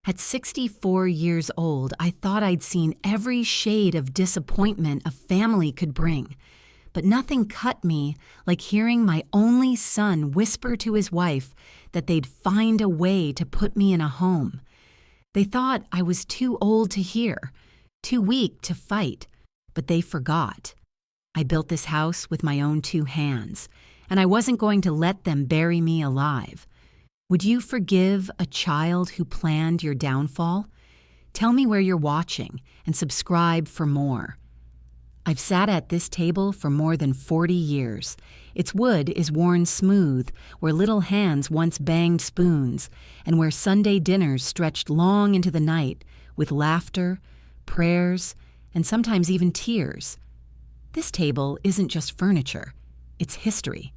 At 64 years old, I thought I'd seen every shade of disappointment a family could bring. But nothing cut me like hearing my only son whisper to his wife that they'd find a way to put me in a home. They thought I was too old to hear, too weak to fight, but they forgot. I built this house with my own two hands, and I wasn't going to let them bury me alive. Would you forgive a child who planned your downfall? Tell me where you're watching and subscribe for more. I've sat at this table for more than 40 years. Its wood is worn smooth, where little hands once banged spoons, and where Sunday dinners stretched long into the night with laughter, prayers, and sometimes even tears. This table isn't just furniture, it's history.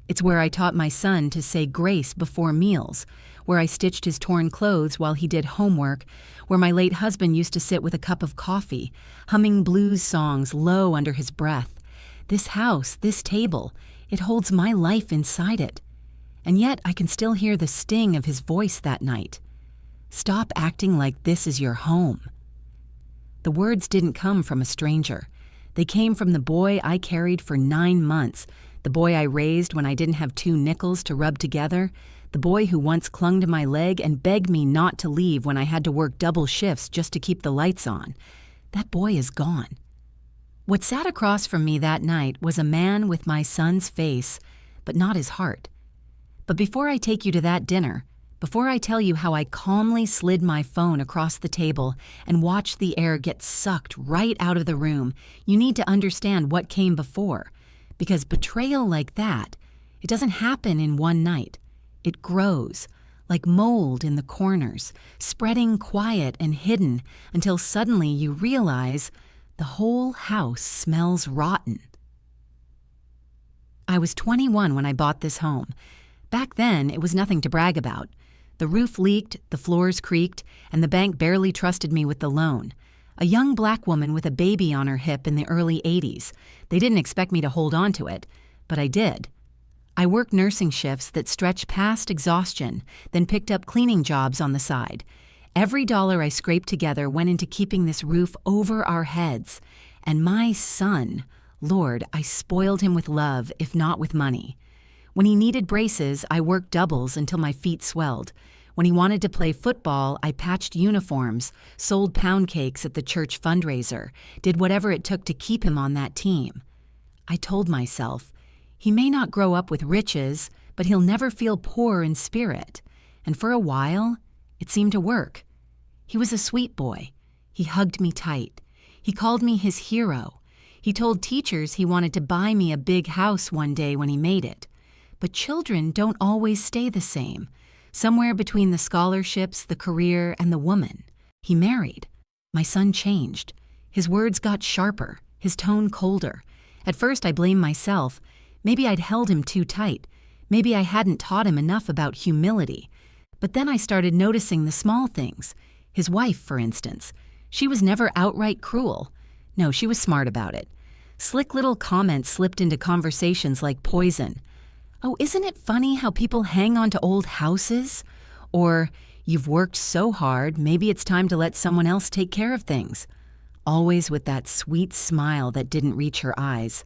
It's where I taught my son to say grace before meals, where I stitched his torn clothes while he did homework, where my late husband used to sit with a cup of coffee, humming blues songs low under his breath. This house, this table, it holds my life inside it. And yet I can still hear the sting of his voice that night. Stop acting like this is your home. The words didn't come from a stranger. They came from the boy I carried for 9 months, the boy I raised when I didn't have 2 nickels to rub together, the boy who once clung to my leg and begged me not to leave when I had to work double shifts just to keep the lights on. That boy is gone. What sat across from me that night was a man with my son's face, but not his heart. But before I take you to that dinner, before I tell you how I calmly slid my phone across the table and watched the air get sucked right out of the room, you need to understand what came before. Because betrayal like that, it doesn't happen in one night. It grows, like mold in the corners, spreading quiet and hidden until suddenly you realize the whole house smells rotten. I was 21 when I bought this home. Back then, it was nothing to brag about. The roof leaked, the floors creaked, and the bank barely trusted me with the loan. A young black woman with a baby on her hip in the early 80s. They didn't expect me to hold on to it, but I did. I worked nursing shifts that stretched past exhaustion, then picked up cleaning jobs on the side. Every dollar I scraped together went into keeping this roof over our heads. And my son, Lord, I spoiled him with love, if not with money. When he needed braces, I worked doubles until my feet swelled. When he wanted to play football, I patched uniforms, sold pound cakes at the church fundraiser, did whatever it took to keep him on that team. I told myself, he may not grow up with riches, but he'll never feel poor in spirit. And for a while, it seemed to work. He was a sweet boy. He hugged me tight. He called me his hero. He told teachers he wanted to buy me a big house one day when he made it. But children don't always stay the same. Somewhere between the scholarships, the career, and the woman. He married. My son changed. His words got sharper, his tone colder. At first I blamed myself. Maybe I'd held him too tight. Maybe I hadn't taught him enough about humility. But then I started noticing the small things. His wife, for instance. She was never outright cruel. No, she was smart about it. Slick little comments slipped into conversations like poison. Oh, isn't it funny how people hang on to old houses? Or, you've worked so hard, maybe it's time to let someone else take care of things. Always with that sweet smile that didn't reach her eyes.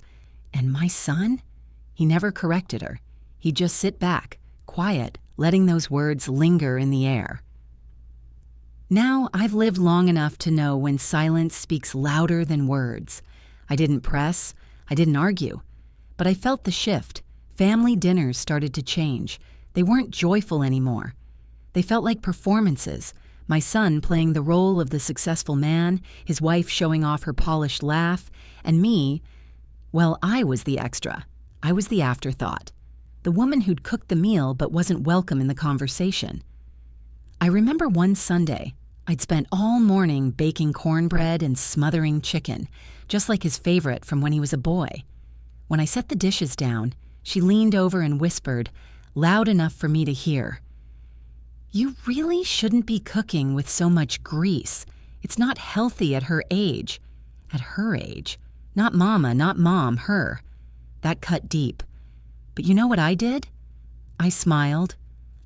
And my son? He never corrected her. He'd just sit back, quiet, letting those words linger in the air. Now I've lived long enough to know when silence speaks louder than words. I didn't press, I didn't argue, but I felt the shift. Family dinners started to change. They weren't joyful anymore. They felt like performances. My son playing the role of the successful man, his wife showing off her polished laugh, and me, well, I was the extra. I was the afterthought. The woman who'd cooked the meal but wasn't welcome in the conversation. I remember one Sunday, I'd spent all morning baking cornbread and smothering chicken, just like his favorite from when he was a boy. When I set the dishes down, she leaned over and whispered, loud enough for me to hear, "You really shouldn't be cooking with so much grease. It's not healthy at her age." At her age. Not mama, not mom, her. That cut deep. But you know what I did? I smiled.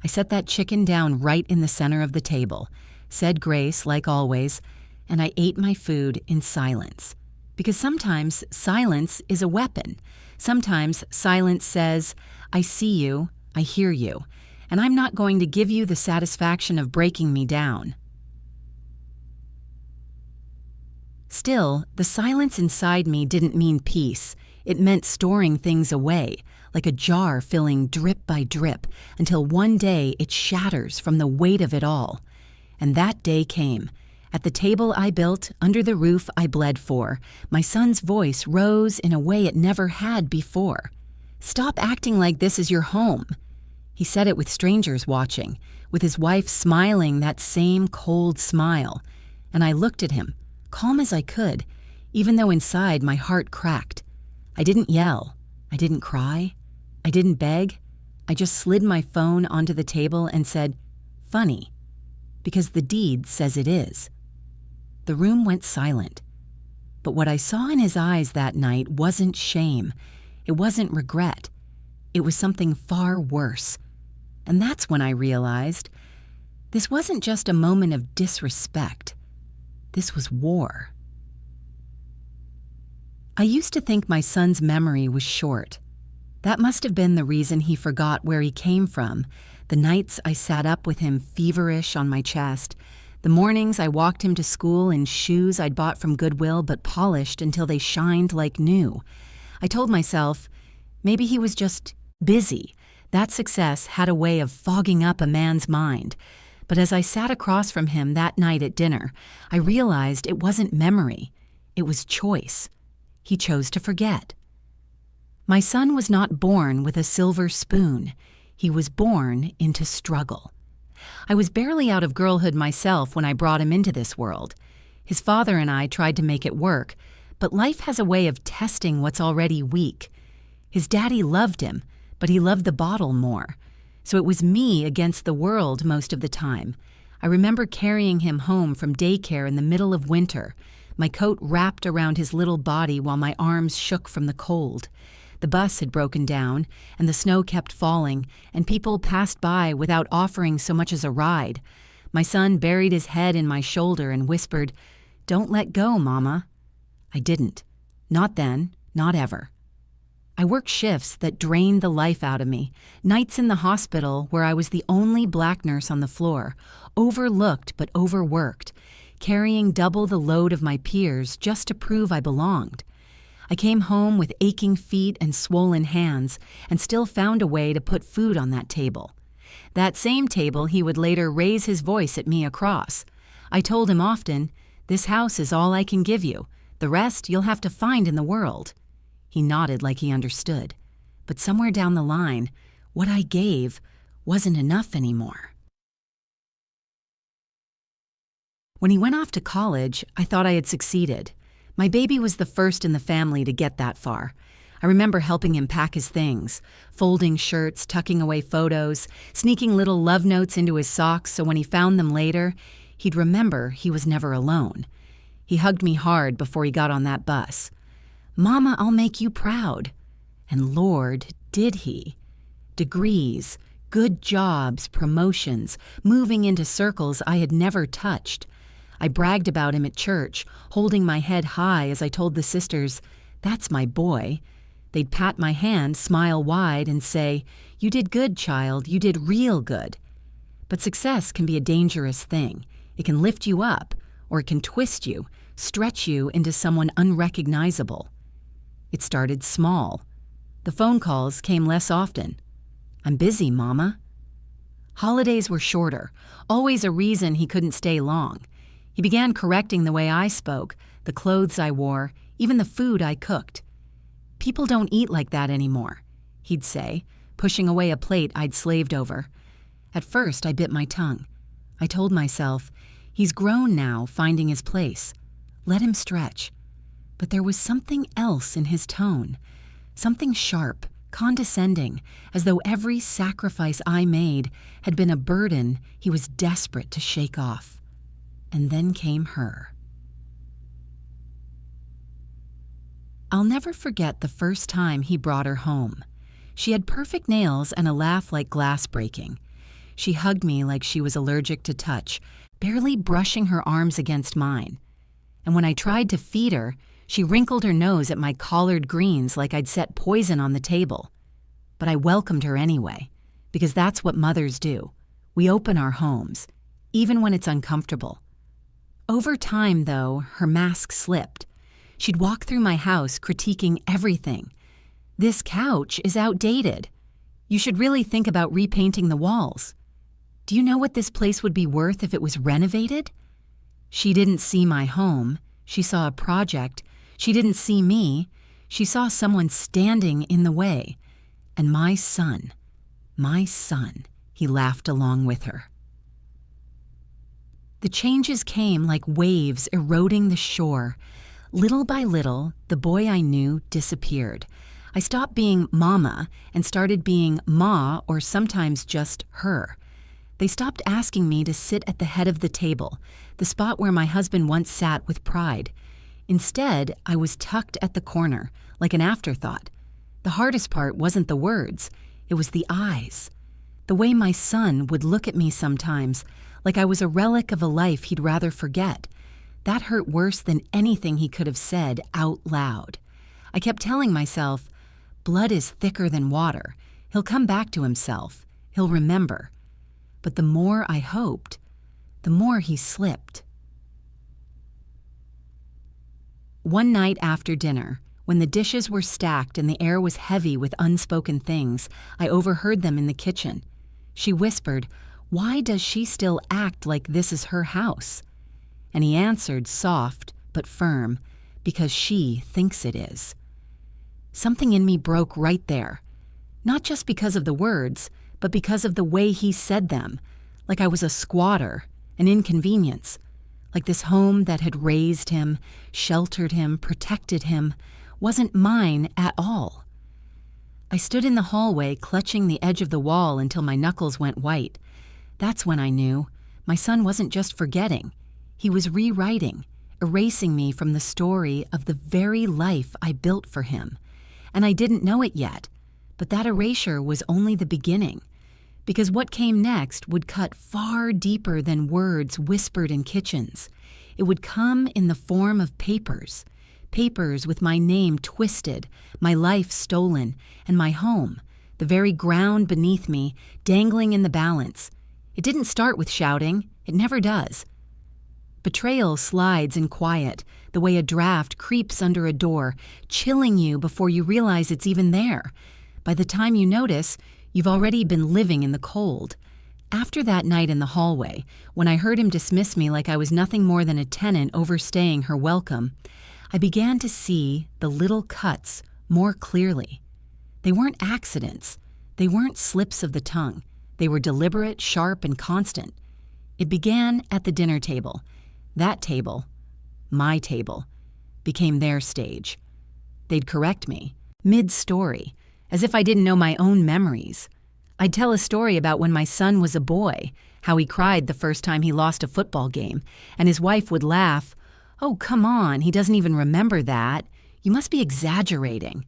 I set that chicken down right in the center of the table, said grace like always, and I ate my food in silence. Because sometimes silence is a weapon. Sometimes silence says, I see you, I hear you, and I'm not going to give you the satisfaction of breaking me down. Still, the silence inside me didn't mean peace. It meant storing things away, like a jar filling drip by drip, until one day it shatters from the weight of it all. And that day came. At the table I built, under the roof I bled for, my son's voice rose in a way it never had before. Stop acting like this is your home. He said it with strangers watching, with his wife smiling that same cold smile. And I looked at him, calm as I could, even though inside my heart cracked. I didn't yell. I didn't cry. I didn't beg. I just slid my phone onto the table and said, funny, because the deed says it is. The room went silent. But what I saw in his eyes that night wasn't shame. It wasn't regret. It was something far worse. And that's when I realized this wasn't just a moment of disrespect. This was war. I used to think my son's memory was short. That must have been the reason he forgot where he came from, the nights I sat up with him feverish on my chest, the mornings I walked him to school in shoes I'd bought from Goodwill but polished until they shined like new. I told myself, maybe he was just busy. That success had a way of fogging up a man's mind. But as I sat across from him that night at dinner, I realized it wasn't memory. It was choice. He chose to forget. My son was not born with a silver spoon. He was born into struggle. I was barely out of girlhood myself when I brought him into this world. His father and I tried to make it work, but life has a way of testing what's already weak. His daddy loved him, but he loved the bottle more. So it was me against the world most of the time. I remember carrying him home from daycare in the middle of winter, my coat wrapped around his little body while my arms shook from the cold. The bus had broken down, and the snow kept falling, and people passed by without offering so much as a ride. My son buried his head in my shoulder and whispered, "Don't let go, Mama." I didn't. Not then, not ever. I worked shifts that drained the life out of me, nights in the hospital where I was the only black nurse on the floor, overlooked but overworked, carrying double the load of my peers just to prove I belonged. I came home with aching feet and swollen hands and still found a way to put food on that table. That same table he would later raise his voice at me across. I told him often, "This house is all I can give you. The rest you'll have to find in the world." He nodded like he understood. But somewhere down the line, what I gave wasn't enough anymore. When he went off to college, I thought I had succeeded. My baby was the first in the family to get that far. I remember helping him pack his things, folding shirts, tucking away photos, sneaking little love notes into his socks so when he found them later, he'd remember he was never alone. He hugged me hard before he got on that bus. "Mama, I'll make you proud." And Lord, did he. Degrees, good jobs, promotions, moving into circles I had never touched. I bragged about him at church, holding my head high as I told the sisters, "That's my boy." They'd pat my hand, smile wide, and say, "You did good, child. You did real good." But success can be a dangerous thing. It can lift you up, or it can twist you, stretch you into someone unrecognizable. It started small. The phone calls came less often. "I'm busy, Mama." Holidays were shorter, always a reason he couldn't stay long. He began correcting the way I spoke, the clothes I wore, even the food I cooked. "People don't eat like that anymore," he'd say, pushing away a plate I'd slaved over. At first, I bit my tongue. I told myself, he's grown now, finding his place. Let him stretch. But there was something else in his tone, something sharp, condescending, as though every sacrifice I made had been a burden he was desperate to shake off. And then came her. I'll never forget the first time he brought her home. She had perfect nails and a laugh like glass breaking. She hugged me like she was allergic to touch, barely brushing her arms against mine. And when I tried to feed her, she wrinkled her nose at my collard greens like I'd set poison on the table. But I welcomed her anyway, because that's what mothers do. We open our homes, even when it's uncomfortable. Over time, though, her mask slipped. She'd walk through my house critiquing everything. "This couch is outdated. You should really think about repainting the walls. Do you know what this place would be worth if it was renovated?" She didn't see my home. She saw a project. She didn't see me. She saw someone standing in the way. And my son, he laughed along with her. The changes came like waves eroding the shore. Little by little, the boy I knew disappeared. I stopped being Mama and started being Ma, or sometimes just her. They stopped asking me to sit at the head of the table, the spot where my husband once sat with pride. Instead, I was tucked at the corner, like an afterthought. The hardest part wasn't the words, it was the eyes. The way my son would look at me sometimes, like I was a relic of a life he'd rather forget. That hurt worse than anything he could have said out loud. I kept telling myself, blood is thicker than water. He'll come back to himself. He'll remember. But the more I hoped, the more he slipped. One night after dinner, when the dishes were stacked and the air was heavy with unspoken things, I overheard them in the kitchen. She whispered, "Why does she still act like this is her house?" And he answered, soft but firm, "Because she thinks it is." Something in me broke right there. Not just because of the words, but because of the way he said them, like I was a squatter, an inconvenience, like this home that had raised him, sheltered him, protected him, wasn't mine at all. I stood in the hallway clutching the edge of the wall until my knuckles went white. That's when I knew my son wasn't just forgetting. He was rewriting, erasing me from the story of the very life I built for him. And I didn't know it yet, but that erasure was only the beginning. Because what came next would cut far deeper than words whispered in kitchens. It would come in the form of papers. Papers with my name twisted, my life stolen, and my home, the very ground beneath me, dangling in the balance. It didn't start with shouting. It never does. Betrayal slides in quiet, the way a draft creeps under a door, chilling you before you realize it's even there. By the time you notice, you've already been living in the cold. After that night in the hallway, when I heard him dismiss me like I was nothing more than a tenant overstaying her welcome, I began to see the little cuts more clearly. They weren't accidents. They weren't slips of the tongue. They were deliberate, sharp, and constant. It began at the dinner table. That table, my table, became their stage. They'd correct me, mid-story, as if I didn't know my own memories. I'd tell a story about when my son was a boy, how he cried the first time he lost a football game, and his wife would laugh, "Oh, come on, he doesn't even remember that. You must be exaggerating."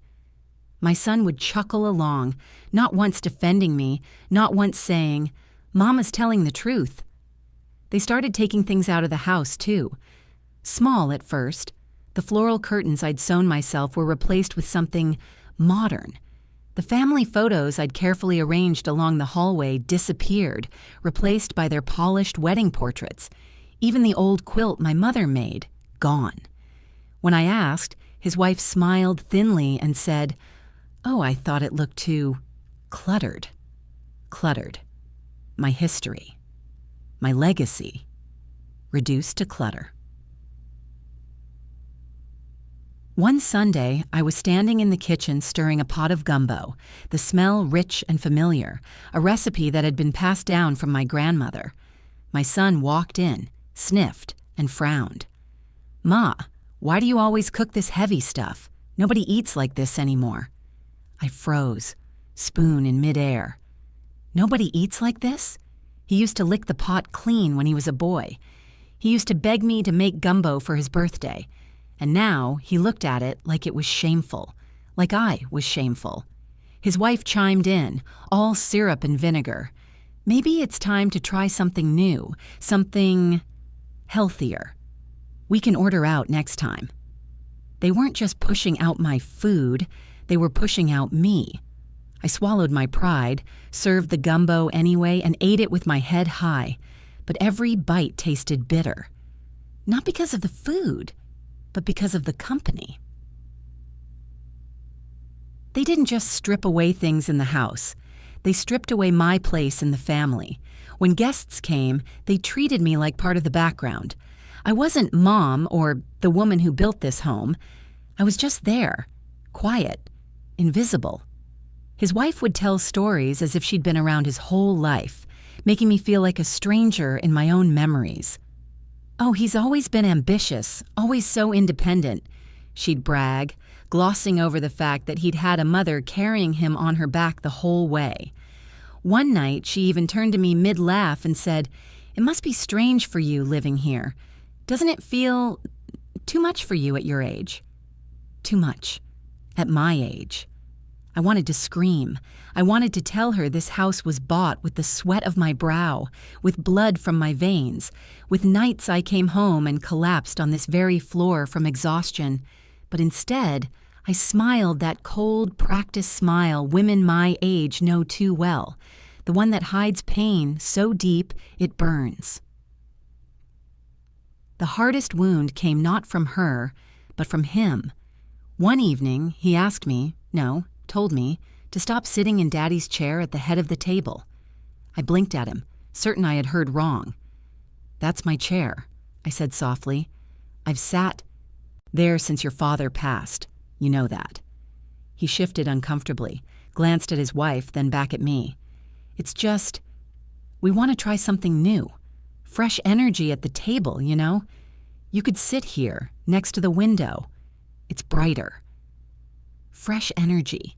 My son would chuckle along, not once defending me, not once saying, "Mama's telling the truth." They started taking things out of the house, too. Small at first. The floral curtains I'd sewn myself were replaced with something modern. The family photos I'd carefully arranged along the hallway disappeared, replaced by their polished wedding portraits. Even the old quilt my mother made, gone. When I asked, his wife smiled thinly and said, "Oh, I thought it looked too cluttered." Cluttered. My history. My legacy. Reduced to clutter. One Sunday, I was standing in the kitchen stirring a pot of gumbo, the smell rich and familiar, a recipe that had been passed down from my grandmother. My son walked in, sniffed, and frowned. "Ma, why do you always cook this heavy stuff? Nobody eats like this anymore." I froze, spoon in midair. Nobody eats like this? He used to lick the pot clean when he was a boy. He used to beg me to make gumbo for his birthday. And now he looked at it like it was shameful, like I was shameful. His wife chimed in, all syrup and vinegar. Maybe it's time to try something new, something healthier. We can order out next time. They weren't just pushing out my food, they were pushing out me. I swallowed my pride, served the gumbo anyway, and ate it with my head high. But every bite tasted bitter. Not because of the food, but because of the company. They didn't just strip away things in the house. They stripped away my place in the family. When guests came, they treated me like part of the background. I wasn't Mom or the woman who built this home. I was just there, quiet, invisible. His wife would tell stories as if she'd been around his whole life, making me feel like a stranger in my own memories. "Oh, he's always been ambitious, always so independent," she'd brag, glossing over the fact that he'd had a mother carrying him on her back the whole way. One night, she even turned to me mid-laugh and said, "It must be strange for you living here. Doesn't it feel too much for you at your age?" Too much. At my age. I wanted to scream. I wanted to tell her this house was bought with the sweat of my brow, with blood from my veins, with nights I came home and collapsed on this very floor from exhaustion. But instead, I smiled that cold, practiced smile women my age know too well, the one that hides pain so deep it burns. The hardest wound came not from her, but from him. One evening, he asked me, told me, to stop sitting in Daddy's chair at the head of the table. I blinked at him, certain I had heard wrong. "That's my chair," I said softly. "I've sat there since your father passed. You know that." He shifted uncomfortably, glanced at his wife, then back at me. "It's just, we want to try something new. Fresh energy at the table, you know? You could sit here, next to the window. It's brighter." Fresh energy.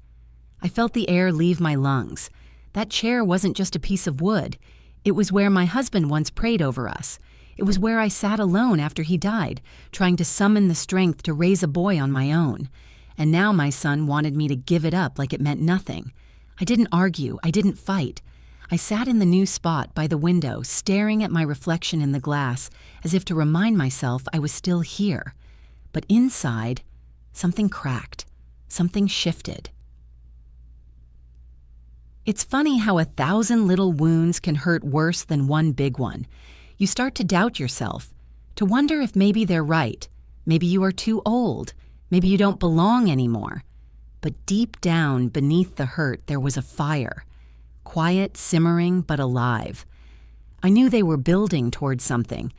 I felt the air leave my lungs. That chair wasn't just a piece of wood. It was where my husband once prayed over us. It was where I sat alone after he died, trying to summon the strength to raise a boy on my own. And now my son wanted me to give it up like it meant nothing. I didn't argue. I didn't fight. I sat in the new spot by the window, staring at my reflection in the glass, as if to remind myself I was still here. But inside, something cracked. Something shifted. It's funny how 1,000 little wounds can hurt worse than one big one. You start to doubt yourself, to wonder if maybe they're right. Maybe you are too old. Maybe you don't belong anymore. But deep down beneath the hurt, there was a fire. Quiet, simmering, but alive. I knew they were building towards something.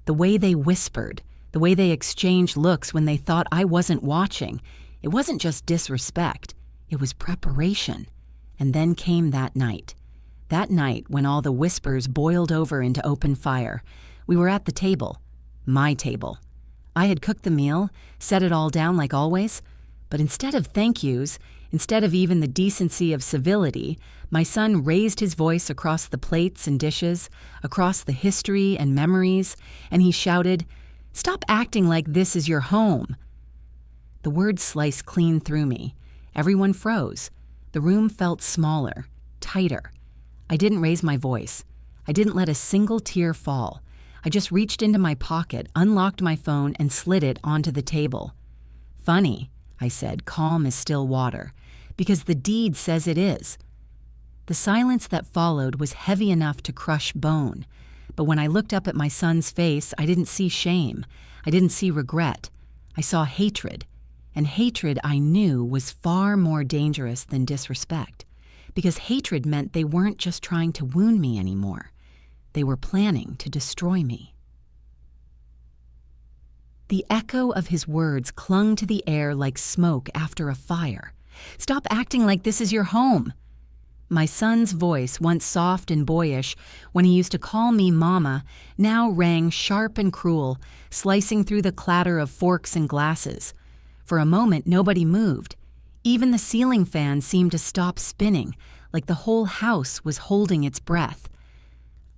The way they whispered, the way they exchanged looks when they thought I wasn't watching. It wasn't just disrespect. It was preparation. And then came that night. That night when all the whispers boiled over into open fire. We were at the table. My table. I had cooked the meal, set it all down like always, but instead of thank yous, instead of even the decency of civility, my son raised his voice across the plates and dishes, across the history and memories, and he shouted, "Stop acting like this is your home." The words sliced clean through me. Everyone froze. The room felt smaller, tighter. I didn't raise my voice. I didn't let a single tear fall. I just reached into my pocket, unlocked my phone, and slid it onto the table. "Funny," I said, calm as still water, "because the deed says it is." The silence that followed was heavy enough to crush bone. But when I looked up at my son's face, I didn't see shame. I didn't see regret. I saw hatred. And hatred, I knew, was far more dangerous than disrespect, because hatred meant they weren't just trying to wound me anymore. They were planning to destroy me. The echo of his words clung to the air like smoke after a fire. "Stop acting like this is your home." My son's voice, once soft and boyish when he used to call me Mama, now rang sharp and cruel, slicing through the clatter of forks and glasses. For a moment, nobody moved. Even the ceiling fan seemed to stop spinning, like the whole house was holding its breath.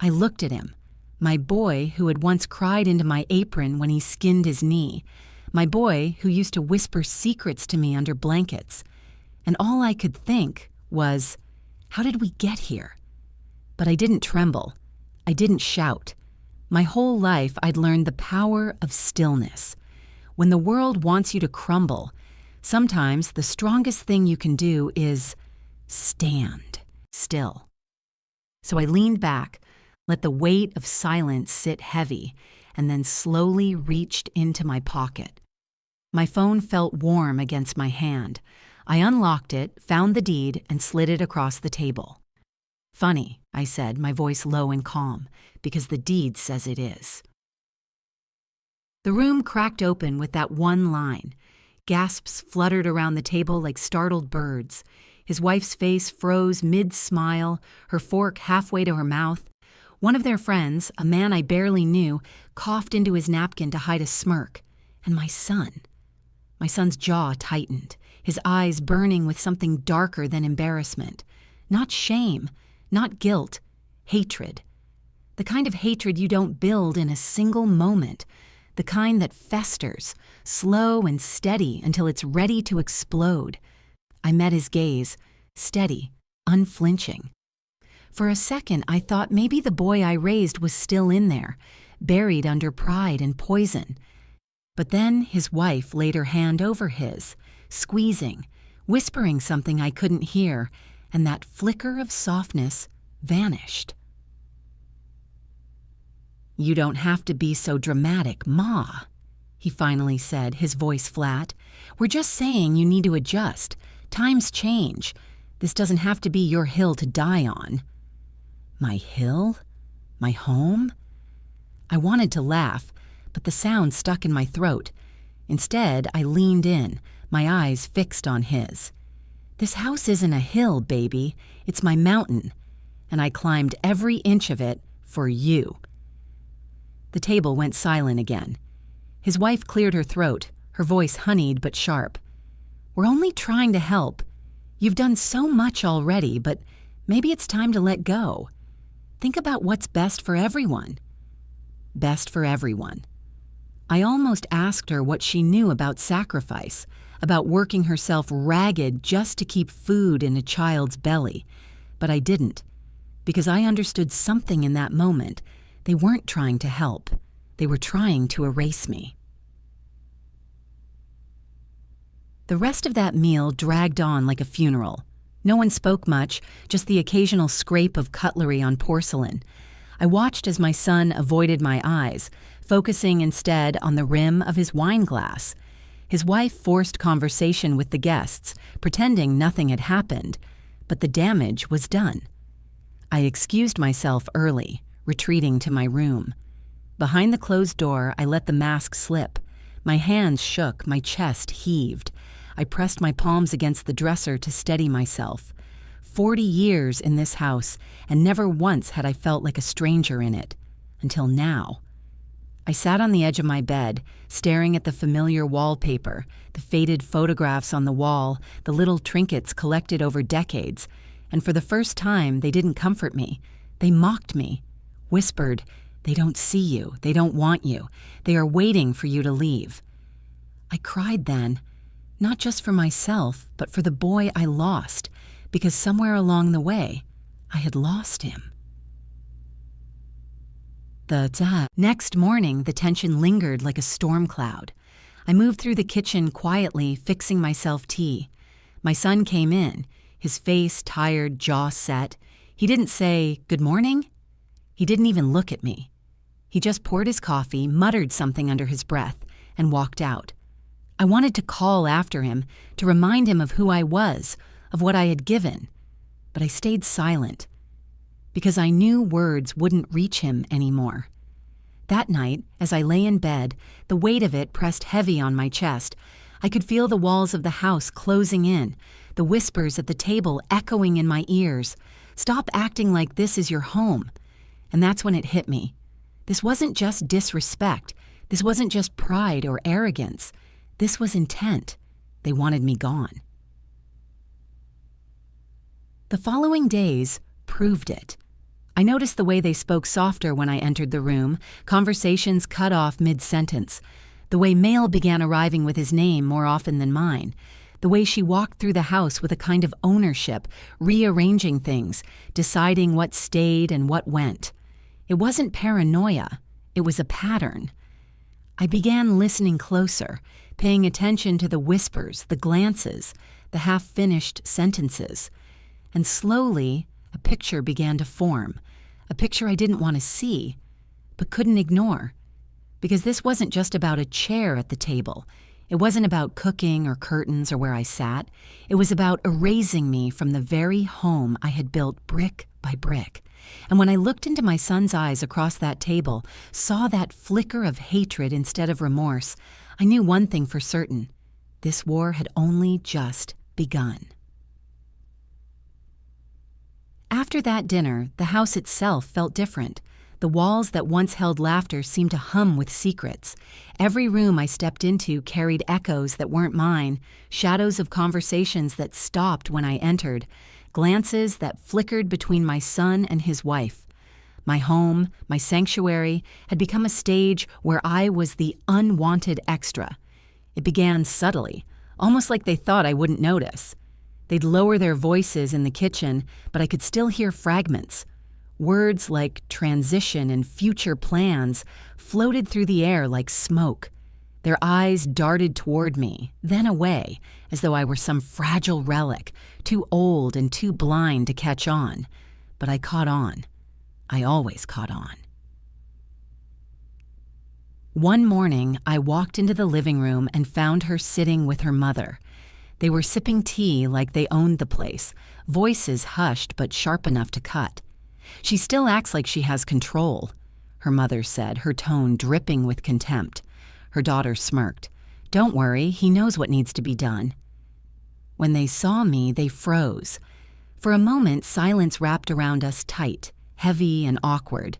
I looked at him, my boy who had once cried into my apron when he skinned his knee, my boy who used to whisper secrets to me under blankets. And all I could think was, how did we get here? But I didn't tremble. I didn't shout. My whole life I'd learned the power of stillness. When the world wants you to crumble, sometimes the strongest thing you can do is stand still. So I leaned back, let the weight of silence sit heavy, and then slowly reached into my pocket. My phone felt warm against my hand. I unlocked it, found the deed, and slid it across the table. "Funny," I said, my voice low and calm, "because the deed says it is." The room cracked open with that one line. Gasps fluttered around the table like startled birds. His wife's face froze mid-smile, her fork halfway to her mouth. One of their friends, a man I barely knew, coughed into his napkin to hide a smirk. And my son's jaw tightened, his eyes burning with something darker than embarrassment. Not shame, not guilt, hatred. The kind of hatred you don't build in a single moment. The kind that festers, slow and steady until it's ready to explode. I met his gaze, steady, unflinching. For a second, I thought maybe the boy I raised was still in there, buried under pride and poison. But then his wife laid her hand over his, squeezing, whispering something I couldn't hear, and that flicker of softness vanished. "You don't have to be so dramatic, Ma," he finally said, his voice flat. "We're just saying you need to adjust. Times change. This doesn't have to be your hill to die on." My hill? My home? I wanted to laugh, but the sound stuck in my throat. Instead, I leaned in, my eyes fixed on his. "This house isn't a hill, baby. It's my mountain. And I climbed every inch of it for you." The table went silent again. His wife cleared her throat, her voice honeyed but sharp. "We're only trying to help. You've done so much already, but maybe it's time to let go. Think about what's best for everyone." Best for everyone. I almost asked her what she knew about sacrifice, about working herself ragged just to keep food in a child's belly. But I didn't, because I understood something in that moment. They weren't trying to help. They were trying to erase me. The rest of that meal dragged on like a funeral. No one spoke much, just the occasional scrape of cutlery on porcelain. I watched as my son avoided my eyes, focusing instead on the rim of his wine glass. His wife forced conversation with the guests, pretending nothing had happened, but the damage was done. I excused myself early, retreating to my room. Behind the closed door, I let the mask slip. My hands shook, my chest heaved. I pressed my palms against the dresser to steady myself. 40 years in this house, and never once had I felt like a stranger in it. Until now. I sat on the edge of my bed, staring at the familiar wallpaper, the faded photographs on the wall, the little trinkets collected over decades, and for the first time, they didn't comfort me. They mocked me, whispered, "They don't see you, they don't want you, they are waiting for you to leave." I cried then, not just for myself, but for the boy I lost, because somewhere along the way, I had lost him. Next morning, the tension lingered like a storm cloud. I moved through the kitchen quietly, fixing myself tea. My son came in, his face tired, jaw set. He didn't say, "Good morning." He didn't even look at me. He just poured his coffee, muttered something under his breath, and walked out. I wanted to call after him, to remind him of who I was, of what I had given, but I stayed silent, because I knew words wouldn't reach him anymore. That night, as I lay in bed, the weight of it pressed heavy on my chest. I could feel the walls of the house closing in, the whispers at the table echoing in my ears. "Stop acting like this is your home." And that's when it hit me. This wasn't just disrespect. This wasn't just pride or arrogance. This was intent. They wanted me gone. The following days proved it. I noticed the way they spoke softer when I entered the room, conversations cut off mid-sentence, the way mail began arriving with his name more often than mine, The way she walked through the house with a kind of ownership, rearranging things, deciding what stayed and what went. It wasn't paranoia, it was a pattern. I began listening closer, paying attention to the whispers, the glances, the half-finished sentences. And slowly, a picture began to form, a picture I didn't want to see, but couldn't ignore. Because this wasn't just about a chair at the table. It wasn't about cooking or curtains or where I sat. It was about erasing me from the very home I had built brick by brick. And when I looked into my son's eyes across that table, saw that flicker of hatred instead of remorse, I knew one thing for certain. This war had only just begun. After that dinner, the house itself felt different. The walls that once held laughter seemed to hum with secrets. Every room I stepped into carried echoes that weren't mine, shadows of conversations that stopped when I entered, glances that flickered between my son and his wife. My home, my sanctuary, had become a stage where I was the unwanted extra. It began subtly, almost like they thought I wouldn't notice. They'd lower their voices in the kitchen, but I could still hear fragments. Words like transition and future plans floated through the air like smoke. Their eyes darted toward me, then away, as though I were some fragile relic, too old and too blind to catch on. But I caught on. I always caught on. One morning, I walked into the living room and found her sitting with her mother. They were sipping tea like they owned the place, voices hushed but sharp enough to cut. "She still acts like she has control," her mother said, her tone dripping with contempt. Her daughter smirked. "Don't worry, he knows what needs to be done." When they saw me, they froze. For a moment, silence wrapped around us tight, heavy and awkward.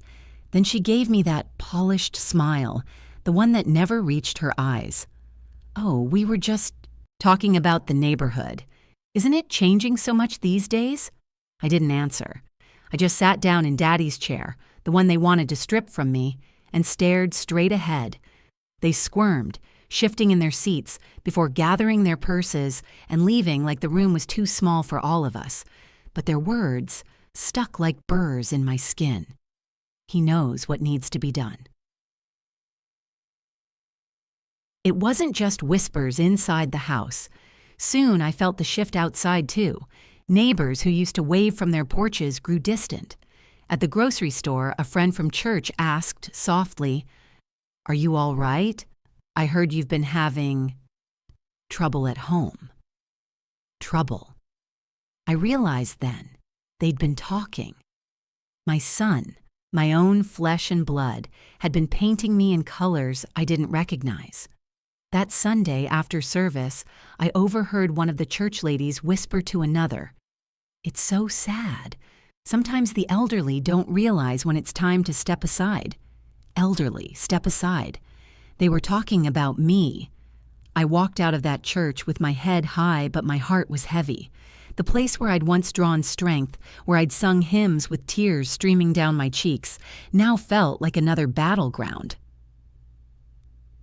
Then she gave me that polished smile, the one that never reached her eyes. "Oh, we were just talking about the neighborhood. Isn't it changing so much these days?" I didn't answer. I just sat down in Daddy's chair, the one they wanted to strip from me, and stared straight ahead. They squirmed, shifting in their seats before gathering their purses and leaving like the room was too small for all of us. But their words stuck like burrs in my skin. He knows what needs to be done. It wasn't just whispers inside the house. Soon I felt the shift outside too. Neighbors who used to wave from their porches grew distant. At the grocery store, a friend from church asked softly, "Are you all right? I heard you've been having trouble at home." Trouble. I realized then they'd been talking. My son, my own flesh and blood, had been painting me in colors I didn't recognize. That Sunday after service, I overheard one of the church ladies whisper to another, "It's so sad. Sometimes the elderly don't realize when it's time to step aside." Elderly, step aside. They were talking about me. I walked out of that church with my head high, but my heart was heavy. The place where I'd once drawn strength, where I'd sung hymns with tears streaming down my cheeks, now felt like another battleground.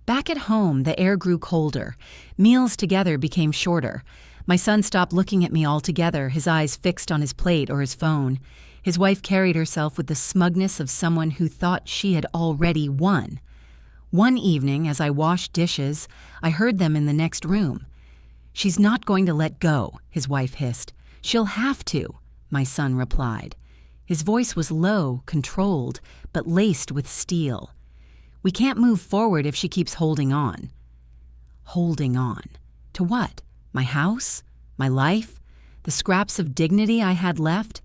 Back at home, the air grew colder. Meals together became shorter. My son stopped looking at me altogether, his eyes fixed on his plate or his phone. His wife carried herself with the smugness of someone who thought she had already won. One evening, as I washed dishes, I heard them in the next room. "She's not going to let go," his wife hissed. "She'll have to," my son replied. His voice was low, controlled, but laced with steel. "We can't move forward if she keeps holding on." Holding on. To what? My house? My life? The scraps of dignity I had left?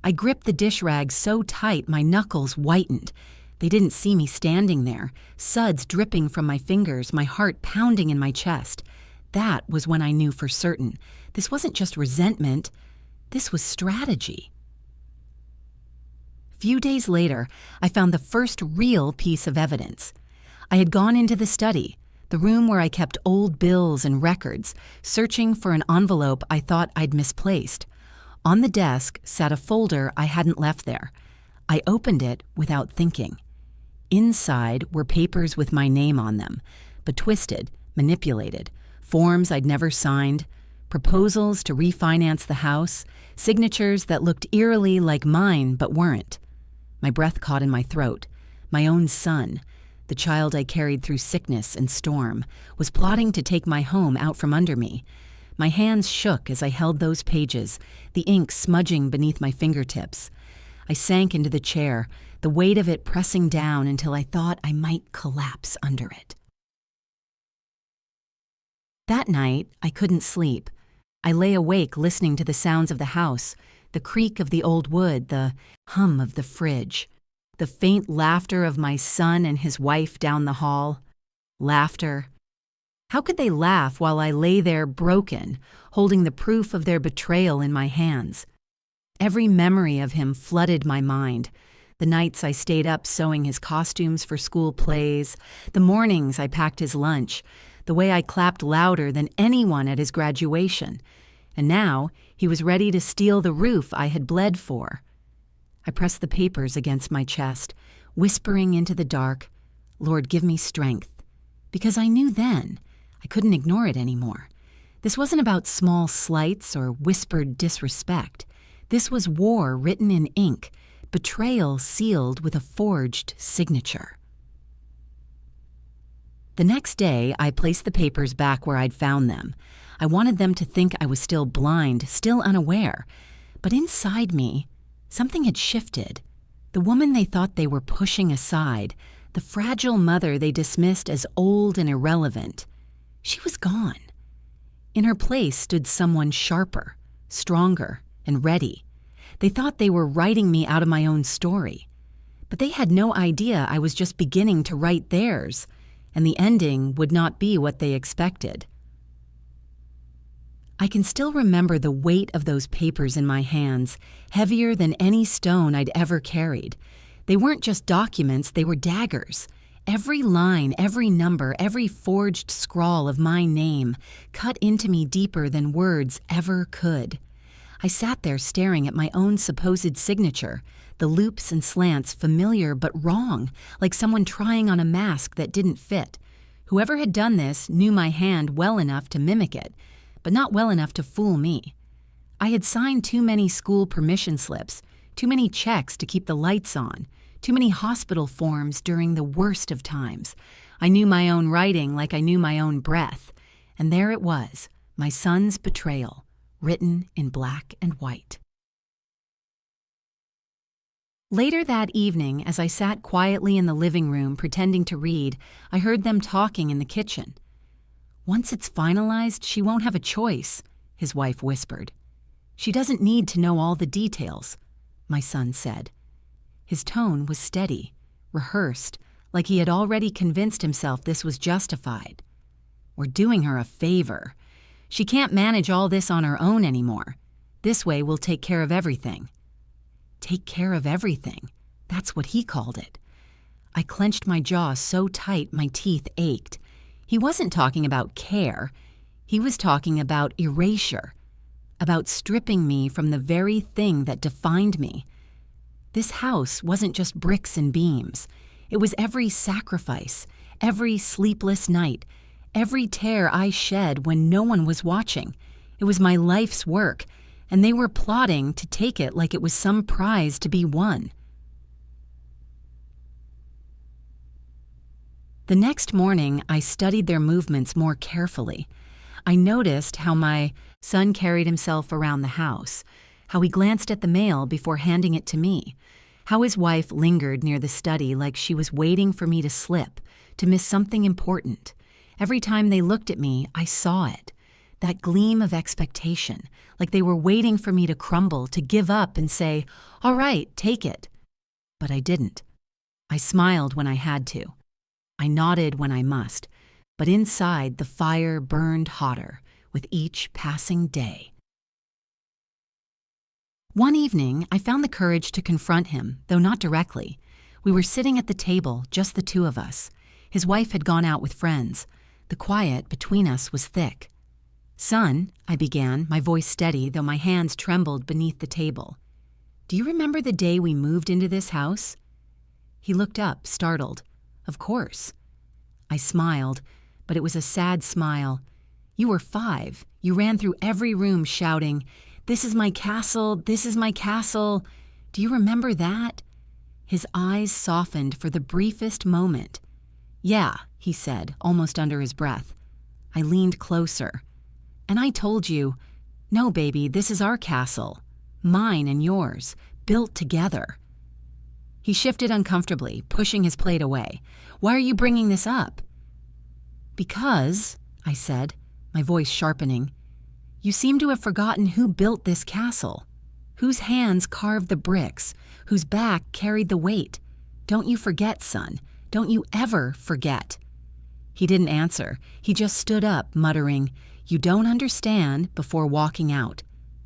I gripped the dish rag so tight my knuckles whitened. They didn't see me standing there, suds dripping from my fingers, my heart pounding in my chest. That was when I knew for certain. This wasn't just resentment. This was strategy. Few days later, I found the first real piece of evidence. I had gone into the study, the room where I kept old bills and records, searching for an envelope I thought I'd misplaced. On the desk sat a folder I hadn't left there. I opened it without thinking. Inside were papers with my name on them, but twisted, manipulated, forms I'd never signed, proposals to refinance the house, signatures that looked eerily like mine but weren't. My breath caught in my throat. My own son, the child I carried through sickness and storm, was plotting to take my home out from under me. My hands shook as I held those pages, the ink smudging beneath my fingertips. I sank into the chair, the weight of it pressing down until I thought I might collapse under it. That night, I couldn't sleep. I lay awake listening to the sounds of the house, the creak of the old wood, the hum of the fridge, the faint laughter of my son and his wife down the hall. Laughter. How could they laugh while I lay there broken, holding the proof of their betrayal in my hands? Every memory of him flooded my mind. The nights I stayed up sewing his costumes for school plays, the mornings I packed his lunch, the way I clapped louder than anyone at his graduation. And now he was ready to steal the roof I had bled for. I pressed the papers against my chest, whispering into the dark, "Lord, give me strength." Because I knew then I couldn't ignore it anymore. This wasn't about small slights or whispered disrespect. This was war written in ink, betrayal sealed with a forged signature. The next day, I placed the papers back where I'd found them. I wanted them to think I was still blind, still unaware. But inside me, something had shifted. The woman they thought they were pushing aside, the fragile mother they dismissed as old and irrelevant, she was gone. In her place stood someone sharper, stronger, and ready. They thought they were writing me out of my own story. But they had no idea I was just beginning to write theirs, and the ending would not be what they expected. I can still remember the weight of those papers in my hands, heavier than any stone I'd ever carried. They weren't just documents, they were daggers. Every line, every number, every forged scrawl of my name cut into me deeper than words ever could. I sat there staring at my own supposed signature, the loops and slants familiar but wrong, like someone trying on a mask that didn't fit. Whoever had done this knew my hand well enough to mimic it, but not well enough to fool me. I had signed too many school permission slips, too many checks to keep the lights on, too many hospital forms during the worst of times. I knew my own writing like I knew my own breath. And there it was, my son's betrayal, written in black and white. Later that evening, as I sat quietly in the living room pretending to read, I heard them talking in the kitchen. "Once it's finalized, she won't have a choice," his wife whispered. "She doesn't need to know all the details," my son said. His tone was steady, rehearsed, like he had already convinced himself this was justified. "We're doing her a favor. She can't manage all this on her own anymore. This way we'll take care of everything." Take care of everything. That's what he called it. I clenched my jaw so tight my teeth ached. He wasn't talking about care. He was talking about erasure, about stripping me from the very thing that defined me. This house wasn't just bricks and beams. It was every sacrifice, every sleepless night, every tear I shed when no one was watching. It was my life's work, and they were plotting to take it like it was some prize to be won. The next morning, I studied their movements more carefully. I noticed how my son carried himself around the house, how he glanced at the mail before handing it to me, how his wife lingered near the study like she was waiting for me to slip, to miss something important. Every time they looked at me, I saw it, that gleam of expectation, like they were waiting for me to crumble, to give up and say, "All right, take it." But I didn't. I smiled when I had to. I nodded when I must, but inside the fire burned hotter with each passing day. One evening, I found the courage to confront him, though not directly. We were sitting at the table, just the two of us. His wife had gone out with friends. The quiet between us was thick. "Son," I began, my voice steady, though my hands trembled beneath the table. "Do you remember the day we moved into this house?" He looked up, startled. "Of course." I smiled, but it was a sad smile. "You were 5. You ran through every room shouting, "This is my castle, this is my castle." Do you remember that? His eyes softened for the briefest moment. "Yeah," he said, almost under his breath. I leaned closer. "And I told you, no, baby, this is our castle. Mine and yours, built together." He shifted uncomfortably, pushing his plate away. "Why are you bringing this up?" "Because," I said, my voice sharpening, "you seem to have forgotten who built this castle. Whose hands carved the bricks, whose back carried the weight. Don't you forget, son. Don't you ever forget." He didn't answer. He just stood up, muttering, "You don't understand," before walking out.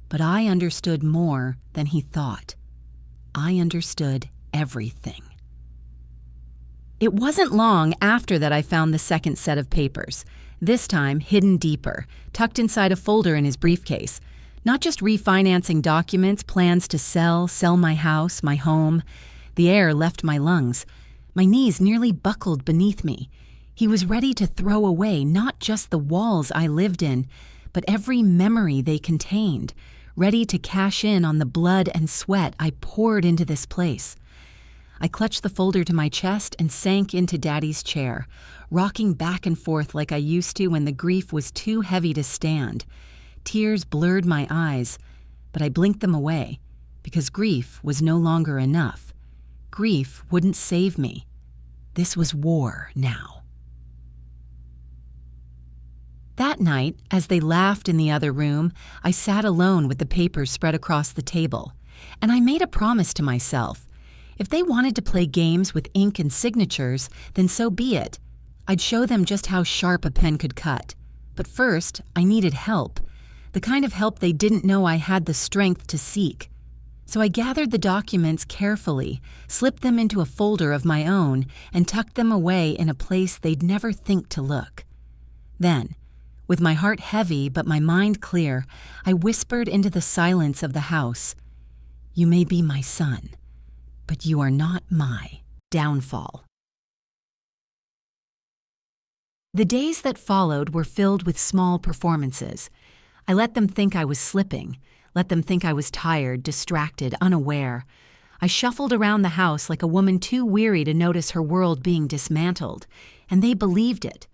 But I understood more than he thought. I understood everything. It wasn't long after that I found the second set of papers, this time hidden deeper, tucked inside a folder in his briefcase. Not just refinancing documents, plans to sell my house, my home. The air left my lungs. My knees nearly buckled beneath me. He was ready to throw away not just the walls I lived in, but every memory they contained, ready to cash in on the blood and sweat I poured into this place. I clutched the folder to my chest and sank into Daddy's chair, rocking back and forth like I used to when the grief was too heavy to stand. Tears blurred my eyes, but I blinked them away, because grief was no longer enough. Grief wouldn't save me. This was war now. That night, as they laughed in the other room, I sat alone with the papers spread across the table, and I made a promise to myself. If they wanted to play games with ink and signatures, then so be it. I'd show them just how sharp a pen could cut. But first, I needed help. The kind of help they didn't know I had the strength to seek. So I gathered the documents carefully, slipped them into a folder of my own, and tucked them away in a place they'd never think to look. Then, with my heart heavy but my mind clear, I whispered into the silence of the house, "You may be my son, but you are not my downfall." The days that followed were filled with small performances. I let them think I was slipping, let them think I was tired, distracted, unaware. I shuffled around the house like a woman too weary to notice her world being dismantled, and they believed it.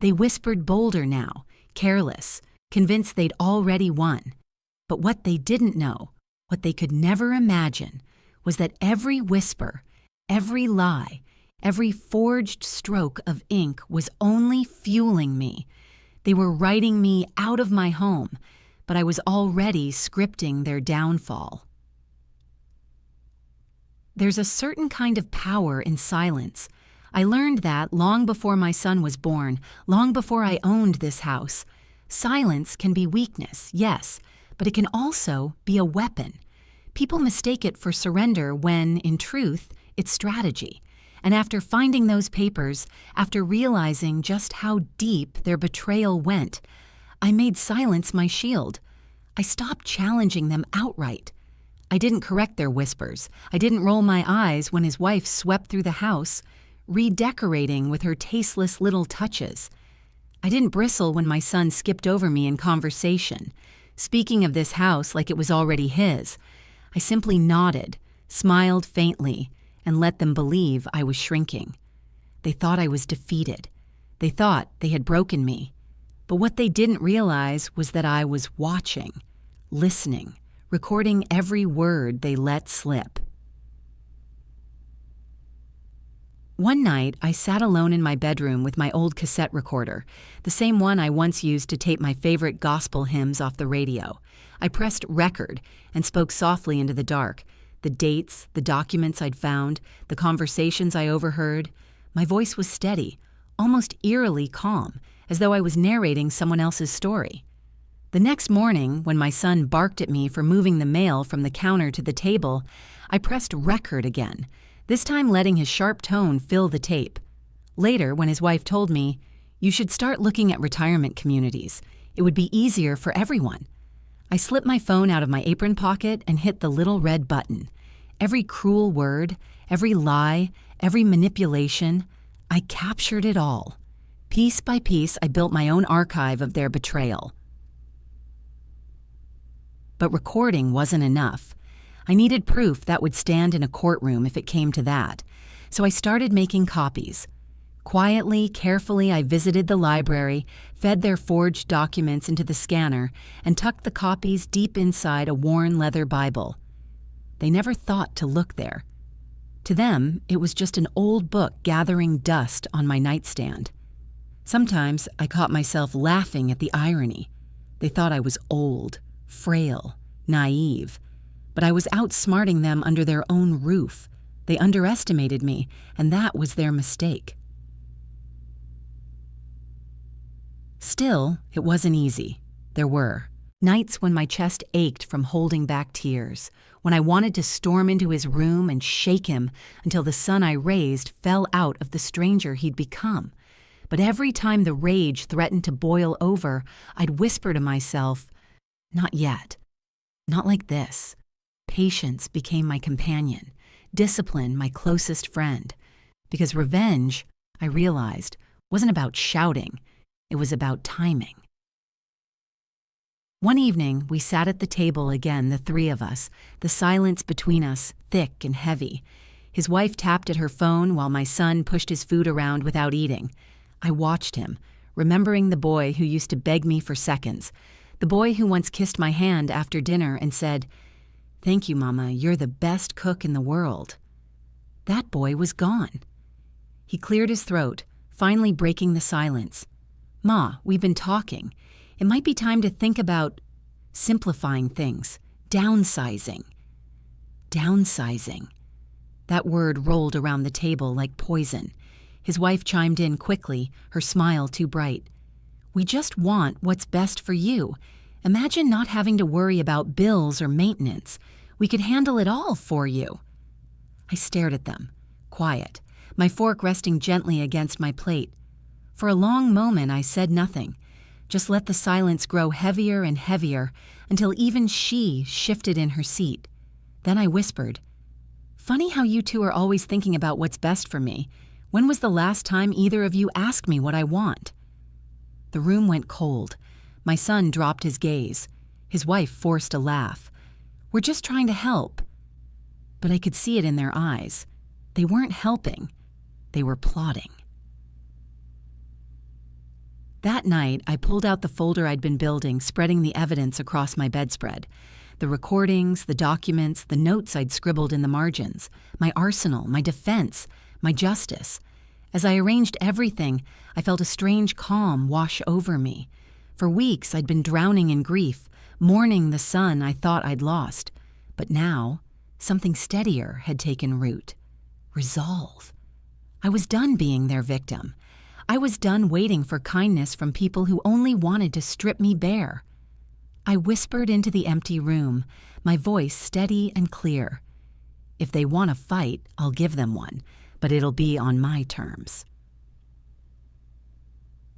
They whispered bolder now, careless, convinced they'd already won. But what they didn't know, what they could never imagine, was that every whisper, every lie, every forged stroke of ink was only fueling me. They were writing me out of my home, but I was already scripting their downfall. There's a certain kind of power in silence. I learned that long before my son was born, long before I owned this house. Silence can be weakness, yes, but it can also be a weapon. People mistake it for surrender when, in truth, it's strategy. And after finding those papers, after realizing just how deep their betrayal went, I made silence my shield. I stopped challenging them outright. I didn't correct their whispers. I didn't roll my eyes when his wife swept through the house, redecorating with her tasteless little touches. I didn't bristle when my son skipped over me in conversation, speaking of this house like it was already his. I simply nodded, smiled faintly, and let them believe I was shrinking. They thought I was defeated. They thought they had broken me. But what they didn't realize was that I was watching, listening, recording every word they let slip. One night, I sat alone in my bedroom with my old cassette recorder, the same one I once used to tape my favorite gospel hymns off the radio. I pressed record and spoke softly into the dark. The dates, the documents I'd found, the conversations I overheard. My voice was steady, almost eerily calm, as though I was narrating someone else's story. The next morning, when my son barked at me for moving the mail from the counter to the table, I pressed record again, this time letting his sharp tone fill the tape. Later, when his wife told me, "You should start looking at retirement communities. It would be easier for everyone," I slipped my phone out of my apron pocket and hit the little red button. Every cruel word, every lie, every manipulation, I captured it all. Piece by piece, I built my own archive of their betrayal. But recording wasn't enough. I needed proof that would stand in a courtroom if it came to that. So I started making copies. Quietly, carefully, I visited the library, fed their forged documents into the scanner, and tucked the copies deep inside a worn leather Bible. They never thought to look there. To them, it was just an old book gathering dust on my nightstand. Sometimes I caught myself laughing at the irony. They thought I was old, frail, naive. But I was outsmarting them under their own roof. They underestimated me, and that was their mistake. Still, it wasn't easy. There were nights when my chest ached from holding back tears, when I wanted to storm into his room and shake him until the son I raised fell out of the stranger he'd become. But every time the rage threatened to boil over, I'd whisper to myself, "Not yet. Not like this." Patience became my companion, discipline my closest friend. Because revenge, I realized, wasn't about shouting. It was about timing. One evening, we sat at the table again, the three of us, the silence between us thick and heavy. His wife tapped at her phone while my son pushed his food around without eating. I watched him, remembering the boy who used to beg me for seconds, the boy who once kissed my hand after dinner and said, "Thank you, Mama, you're the best cook in the world." That boy was gone. He cleared his throat, finally breaking the silence. "Ma, we've been talking. It might be time to think about simplifying things, downsizing." Downsizing. That word rolled around the table like poison. His wife chimed in quickly, her smile too bright. "We just want what's best for you. Imagine not having to worry about bills or maintenance. We could handle it all for you." I stared at them, quiet, my fork resting gently against my plate. For a long moment I said nothing, just let the silence grow heavier and heavier until even she shifted in her seat. Then I whispered, "Funny how you two are always thinking about what's best for me. When was the last time either of you asked me what I want?" The room went cold. My son dropped his gaze. His wife forced a laugh. "We're just trying to help." But I could see it in their eyes. They weren't helping. They were plotting. That night, I pulled out the folder I'd been building, spreading the evidence across my bedspread. The recordings, the documents, the notes I'd scribbled in the margins, my arsenal, my defense, my justice. As I arranged everything, I felt a strange calm wash over me. For weeks, I'd been drowning in grief, mourning the son I thought I'd lost. But now, something steadier had taken root. Resolve. I was done being their victim. I was done waiting for kindness from people who only wanted to strip me bare. I whispered into the empty room, my voice steady and clear. "If they want a fight, I'll give them one, but it'll be on my terms."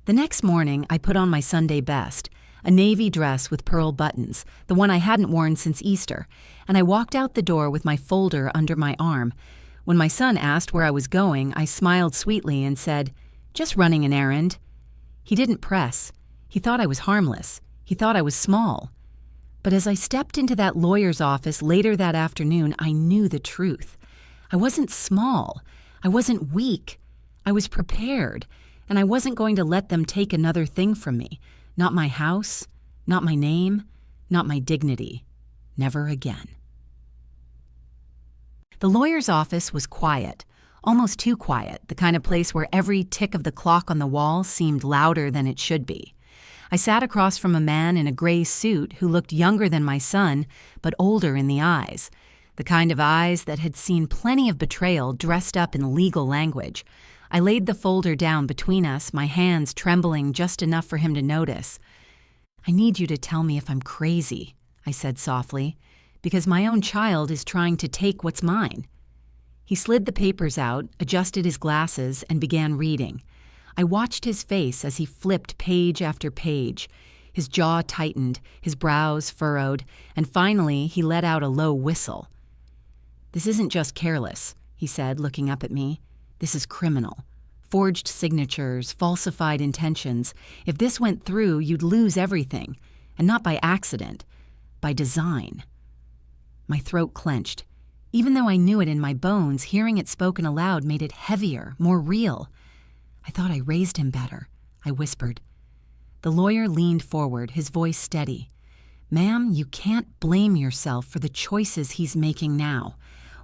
The next morning, I put on my Sunday best, a navy dress with pearl buttons, the one I hadn't worn since Easter, and I walked out the door with my folder under my arm. When my son asked where I was going, I smiled sweetly and said, "Just running an errand." He didn't press. He thought I was harmless. He thought I was small. But as I stepped into that lawyer's office later that afternoon, I knew the truth. I wasn't small. I wasn't weak. I was prepared, and I wasn't going to let them take another thing from me. Not my house, not my name, not my dignity. Never again. The lawyer's office was quiet. Almost too quiet, the kind of place where every tick of the clock on the wall seemed louder than it should be. I sat across from a man in a gray suit who looked younger than my son, but older in the eyes. The kind of eyes that had seen plenty of betrayal dressed up in legal language. I laid the folder down between us, my hands trembling just enough for him to notice. "I need you to tell me if I'm crazy," I said softly, "because my own child is trying to take what's mine." He slid the papers out, adjusted his glasses, and began reading. I watched his face as he flipped page after page. His jaw tightened, his brows furrowed, and finally he let out a low whistle. "This isn't just careless," he said, looking up at me. "This is criminal. Forged signatures, falsified intentions. If this went through, you'd lose everything. And not by accident. by design. My throat clenched. Even though I knew it in my bones, hearing it spoken aloud made it heavier, more real. I thought I raised him better, I whispered. The lawyer leaned forward, his voice steady. Ma'am, you can't blame yourself for the choices he's making now.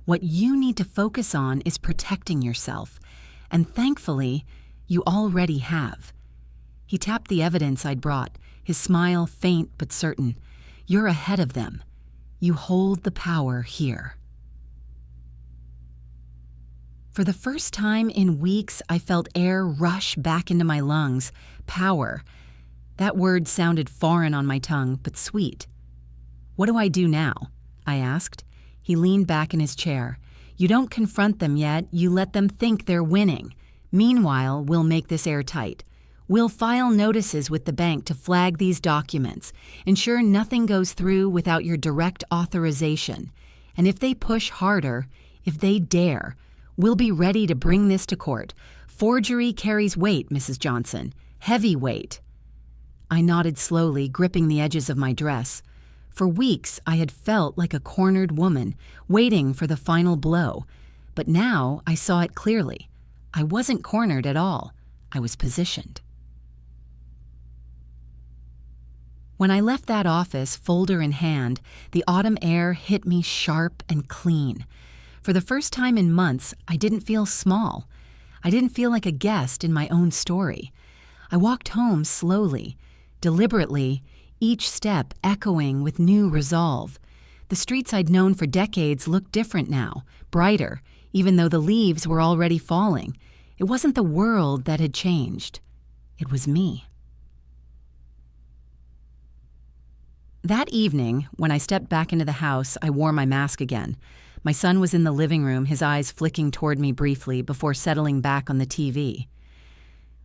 What you need to focus on is protecting yourself, and thankfully, you already have. He tapped the evidence I'd brought, his smile faint but certain. You're ahead of them. You hold the power here. For the first time in weeks, I felt air rush back into my lungs. Power. That word sounded foreign on my tongue, but sweet. What do I do now? I asked. He leaned back in his chair. You don't confront them yet, you let them think they're winning. Meanwhile, we'll make this airtight. We'll file notices with the bank to flag these documents, ensure nothing goes through without your direct authorization. And if they push harder, if they dare, we'll be ready to bring this to court. Forgery carries weight, Mrs. Johnson. Heavy weight. I nodded slowly, gripping the edges of my dress. For weeks, I had felt like a cornered woman, waiting for the final blow. But now I saw it clearly. I wasn't cornered at all. I was positioned. When I left that office, folder in hand, the autumn air hit me sharp and clean. For the first time in months, I didn't feel small. I didn't feel like a guest in my own story. I walked home slowly, deliberately, each step echoing with new resolve. The streets I'd known for decades looked different now, brighter, even though the leaves were already falling. It wasn't the world that had changed. It was me. That evening, when I stepped back into the house, I wore my mask again. My son was in the living room, his eyes flicking toward me briefly before settling back on the TV.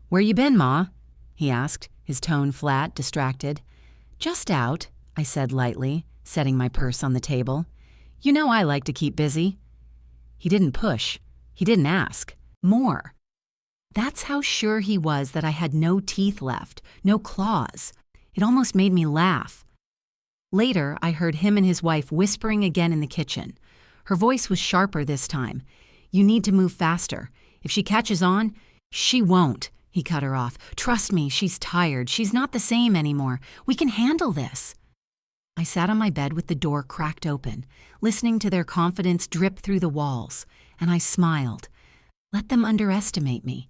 "Where you been, Ma?" he asked, his tone flat, distracted. "Just out," I said lightly, setting my purse on the table. "You know I like to keep busy." He didn't push. He didn't ask. More. That's how sure he was that I had no teeth left, no claws. It almost made me laugh. Later, I heard him and his wife whispering again in the kitchen. Her voice was sharper this time. "You need to move faster. If she catches on, she won't," he cut her off. "Trust me, she's tired. She's not the same anymore. We can handle this." I sat on my bed with the door cracked open, listening to their confidence drip through the walls, and I smiled. Let them underestimate me.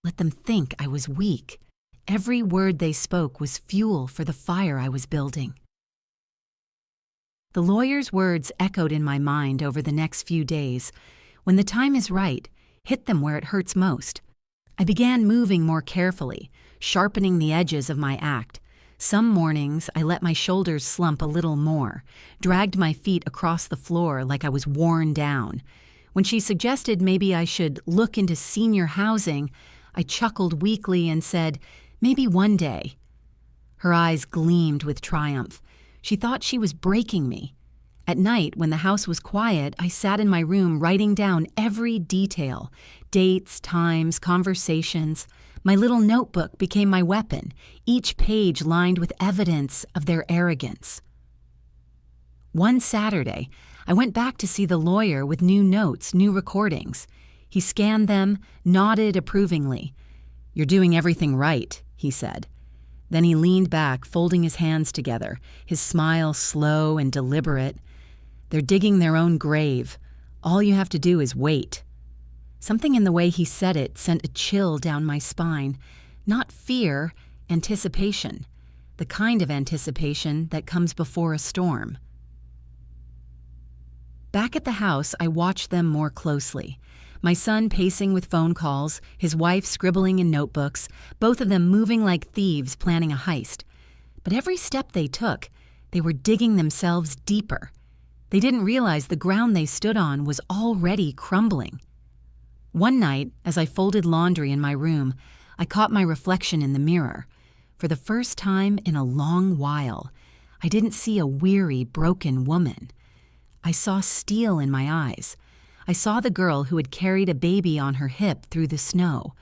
Let them think I was weak. Every word they spoke was fuel for the fire I was building. The lawyer's words echoed in my mind over the next few days. When the time is right, hit them where it hurts most. I began moving more carefully, sharpening the edges of my act. Some mornings, I let my shoulders slump a little more, dragged my feet across the floor like I was worn down. When she suggested maybe I should look into senior housing, I chuckled weakly and said, "Maybe one day." Her eyes gleamed with triumph. She thought she was breaking me. At night, when the house was quiet, I sat in my room writing down every detail. Dates, times, conversations. My little notebook became my weapon, each page lined with evidence of their arrogance. One Saturday, I went back to see the lawyer with new notes, new recordings. He scanned them, nodded approvingly. "You're doing everything right," he said. Then he leaned back, folding his hands together, his smile slow and deliberate. "They're digging their own grave. All you have to do is wait." Something in the way he said it sent a chill down my spine. Not fear, anticipation. The kind of anticipation that comes before a storm. Back at the house, I watched them more closely. My son pacing with phone calls, his wife scribbling in notebooks, both of them moving like thieves planning a heist. But every step they took, they were digging themselves deeper. They didn't realize the ground they stood on was already crumbling. One night, as I folded laundry in my room, I caught my reflection in the mirror. For the first time in a long while, I didn't see a weary, broken woman. I saw steel in my eyes. I saw the girl who had carried a baby on her hip through the snow.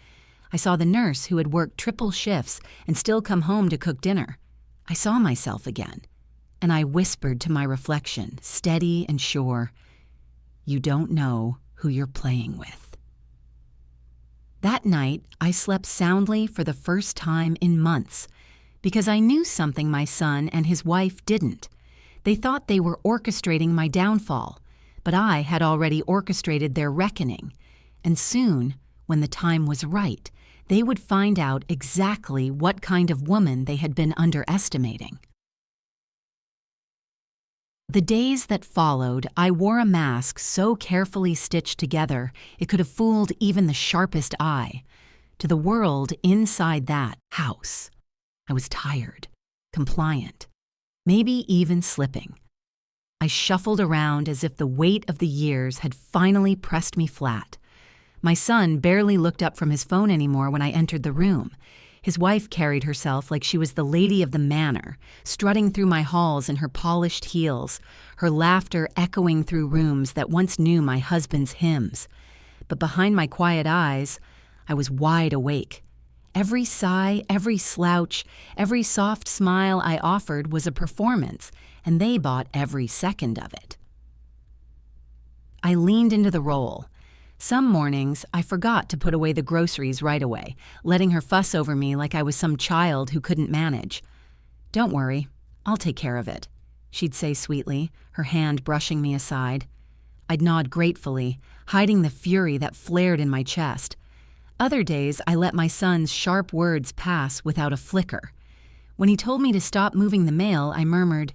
I saw the nurse who had worked triple shifts and still come home to cook dinner. I saw myself again. and I whispered to my reflection, steady and sure, "You don't know who you're playing with." That night, I slept soundly for the first time in months, because I knew something my son and his wife didn't. They thought they were orchestrating my downfall, but I had already orchestrated their reckoning, and soon, when the time was right, they would find out exactly what kind of woman they had been underestimating. The days that followed, I wore a mask so carefully stitched together it could have fooled even the sharpest eye. To the world inside that house, I was tired, compliant, maybe even slipping. I shuffled around as if the weight of the years had finally pressed me flat. My son barely looked up from his phone anymore when I entered the room. His wife carried herself like she was the lady of the manor, strutting through my halls in her polished heels, her laughter echoing through rooms that once knew my husband's hymns. But behind my quiet eyes, I was wide awake. Every sigh, every slouch, every soft smile I offered was a performance, and they bought every second of it. I leaned into the role. Some mornings, I forgot to put away the groceries right away, letting her fuss over me like I was some child who couldn't manage. "Don't worry, I'll take care of it," she'd say sweetly, her hand brushing me aside. I'd nod gratefully, hiding the fury that flared in my chest. Other days, I let my son's sharp words pass without a flicker. When he told me to stop moving the mail, I murmured,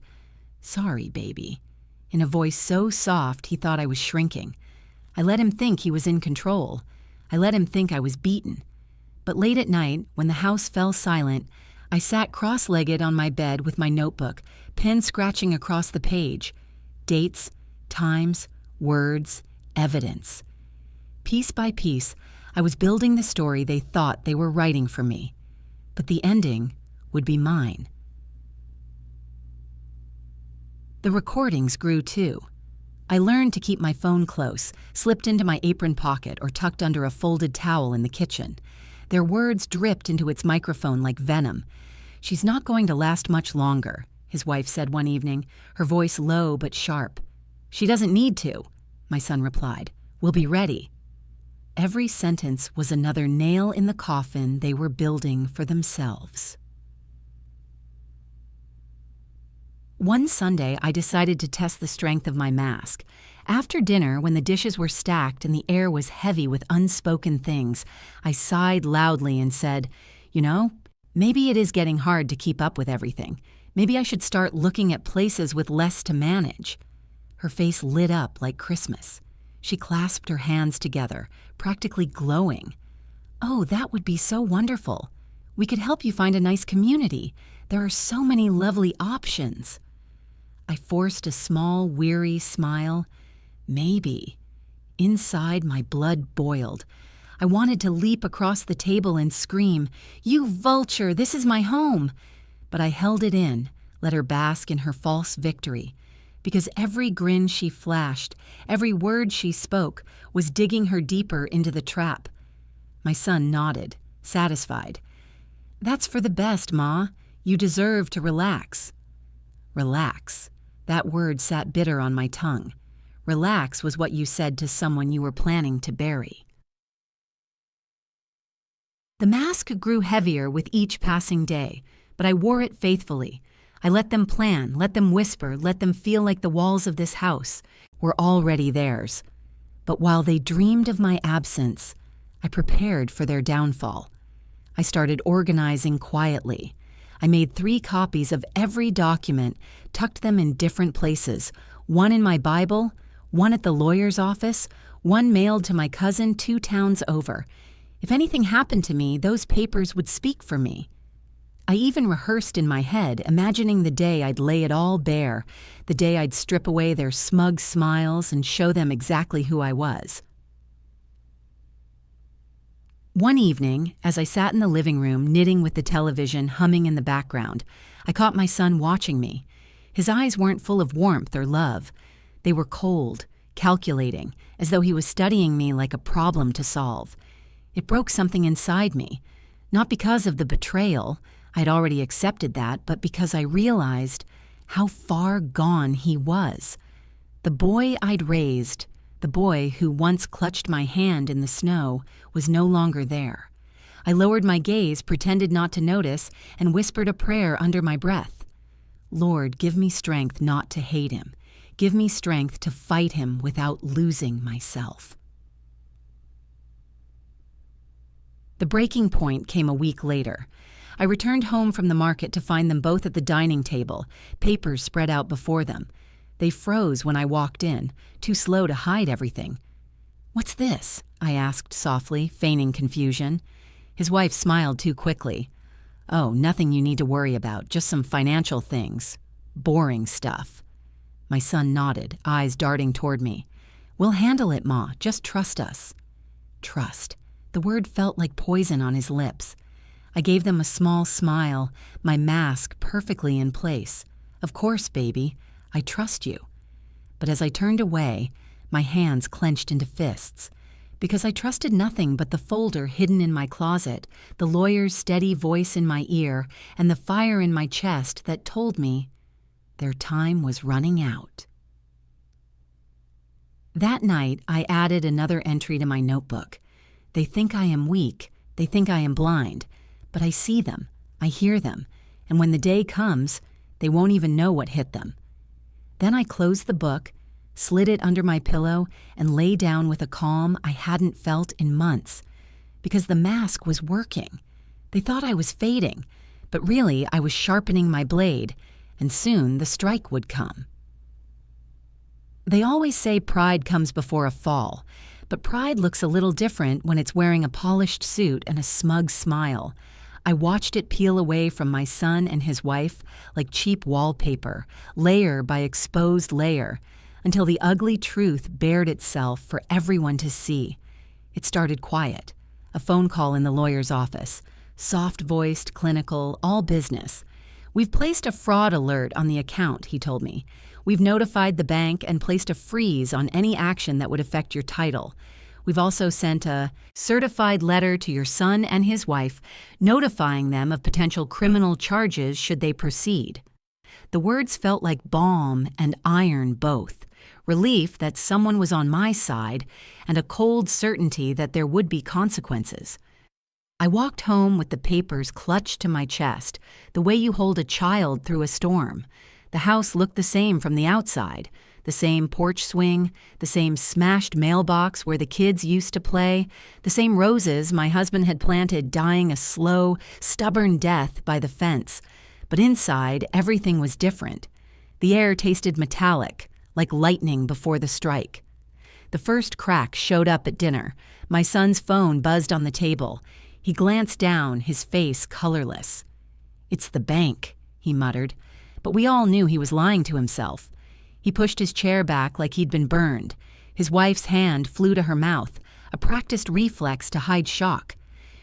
"Sorry, baby," in a voice so soft he thought I was shrinking. I let him think he was in control. I let him think I was beaten. But late at night, when the house fell silent, I sat cross-legged on my bed with my notebook, pen scratching across the page. Dates, times, words, evidence. Piece by piece, I was building the story they thought they were writing for me. But the ending would be mine. The recordings grew too. I learned to keep my phone close, slipped into my apron pocket or tucked under a folded towel in the kitchen. Their words dripped into its microphone like venom. "She's not going to last much longer," his wife said one evening, her voice low but sharp. "She doesn't need to," my son replied. "We'll be ready." Every sentence was another nail in the coffin they were building for themselves. One Sunday, I decided to test the strength of my mask. After dinner, when the dishes were stacked and the air was heavy with unspoken things, I sighed loudly and said, "You know, maybe it is getting hard to keep up with everything. Maybe I should start looking at places with less to manage." Her face lit up like Christmas. She clasped her hands together, practically glowing. "Oh, that would be so wonderful. We could help you find a nice community. There are so many lovely options." I forced a small, weary smile. Maybe. Inside, my blood boiled. I wanted to leap across the table and scream, "You vulture, this is my home!" But I held it in, let her bask in her false victory, because every grin she flashed, every word she spoke, was digging her deeper into the trap. My son nodded, satisfied. "That's for the best, Ma. You deserve to relax." Relax. That word sat bitter on my tongue. Relax was what you said to someone you were planning to bury. The mask grew heavier with each passing day, but I wore it faithfully. I let them plan, let them whisper, let them feel like the walls of this house were already theirs. But while they dreamed of my absence, I prepared for their downfall. I started organizing quietly. I made 3 copies of every document, tucked them in different places, one in my Bible, one at the lawyer's office, one mailed to my cousin 2 towns over. If anything happened to me, those papers would speak for me. I even rehearsed in my head, imagining the day I'd lay it all bare, the day I'd strip away their smug smiles and show them exactly who I was. One evening, as I sat in the living room knitting with the television humming in the background, I caught my son watching me. His eyes weren't full of warmth or love. They were cold, calculating, as though he was studying me like a problem to solve. It broke something inside me, not because of the betrayal, I'd already accepted that, but because I realized how far gone he was. The boy I'd raised, the boy who once clutched my hand in the snow, was no longer there. I lowered my gaze, pretended not to notice, and whispered a prayer under my breath. Lord, give me strength not to hate him. Give me strength to fight him without losing myself. The breaking point came a week later. I returned home from the market to find them both at the dining table, papers spread out before them. They froze when I walked in, too slow to hide everything. "What's this?" I asked softly, feigning confusion. His wife smiled too quickly. "Oh, nothing you need to worry about, just some financial things. Boring stuff." My son nodded, eyes darting toward me. "We'll handle it, Ma. Just trust us." Trust. The word felt like poison on his lips. I gave them a small smile, my mask perfectly in place. "Of course, baby. I trust you." But as I turned away, my hands clenched into fists. Because I trusted nothing but the folder hidden in my closet, the lawyer's steady voice in my ear, and the fire in my chest that told me their time was running out. That night, I added another entry to my notebook. They think I am weak, they think I am blind, but I see them, I hear them, and when the day comes, they won't even know what hit them. Then I closed the book, slid it under my pillow, and lay down with a calm I hadn't felt in months. Because the mask was working. They thought I was fading, but really I was sharpening my blade, and soon the strike would come. They always say pride comes before a fall, but pride looks a little different when it's wearing a polished suit and a smug smile. I watched it peel away from my son and his wife like cheap wallpaper, layer by exposed layer, until the ugly truth bared itself for everyone to see. It started quiet. A phone call in the lawyer's office. Soft-voiced, clinical, all business. "We've placed a fraud alert on the account," he told me. "We've notified the bank and placed a freeze on any action that would affect your title. We've also sent a certified letter to your son and his wife, notifying them of potential criminal charges should they proceed." The words felt like balm and iron both. Relief that someone was on my side, and a cold certainty that there would be consequences. I walked home with the papers clutched to my chest, the way you hold a child through a storm. The house looked the same from the outside. The same porch swing, the same smashed mailbox where the kids used to play, the same roses my husband had planted dying a slow, stubborn death by the fence. But inside, everything was different. The air tasted metallic, like lightning before the strike. The first crack showed up at dinner. My son's phone buzzed on the table. He glanced down, his face colorless. "It's the bank," he muttered. But we all knew he was lying to himself. He pushed his chair back like he'd been burned. His wife's hand flew to her mouth, a practiced reflex to hide shock.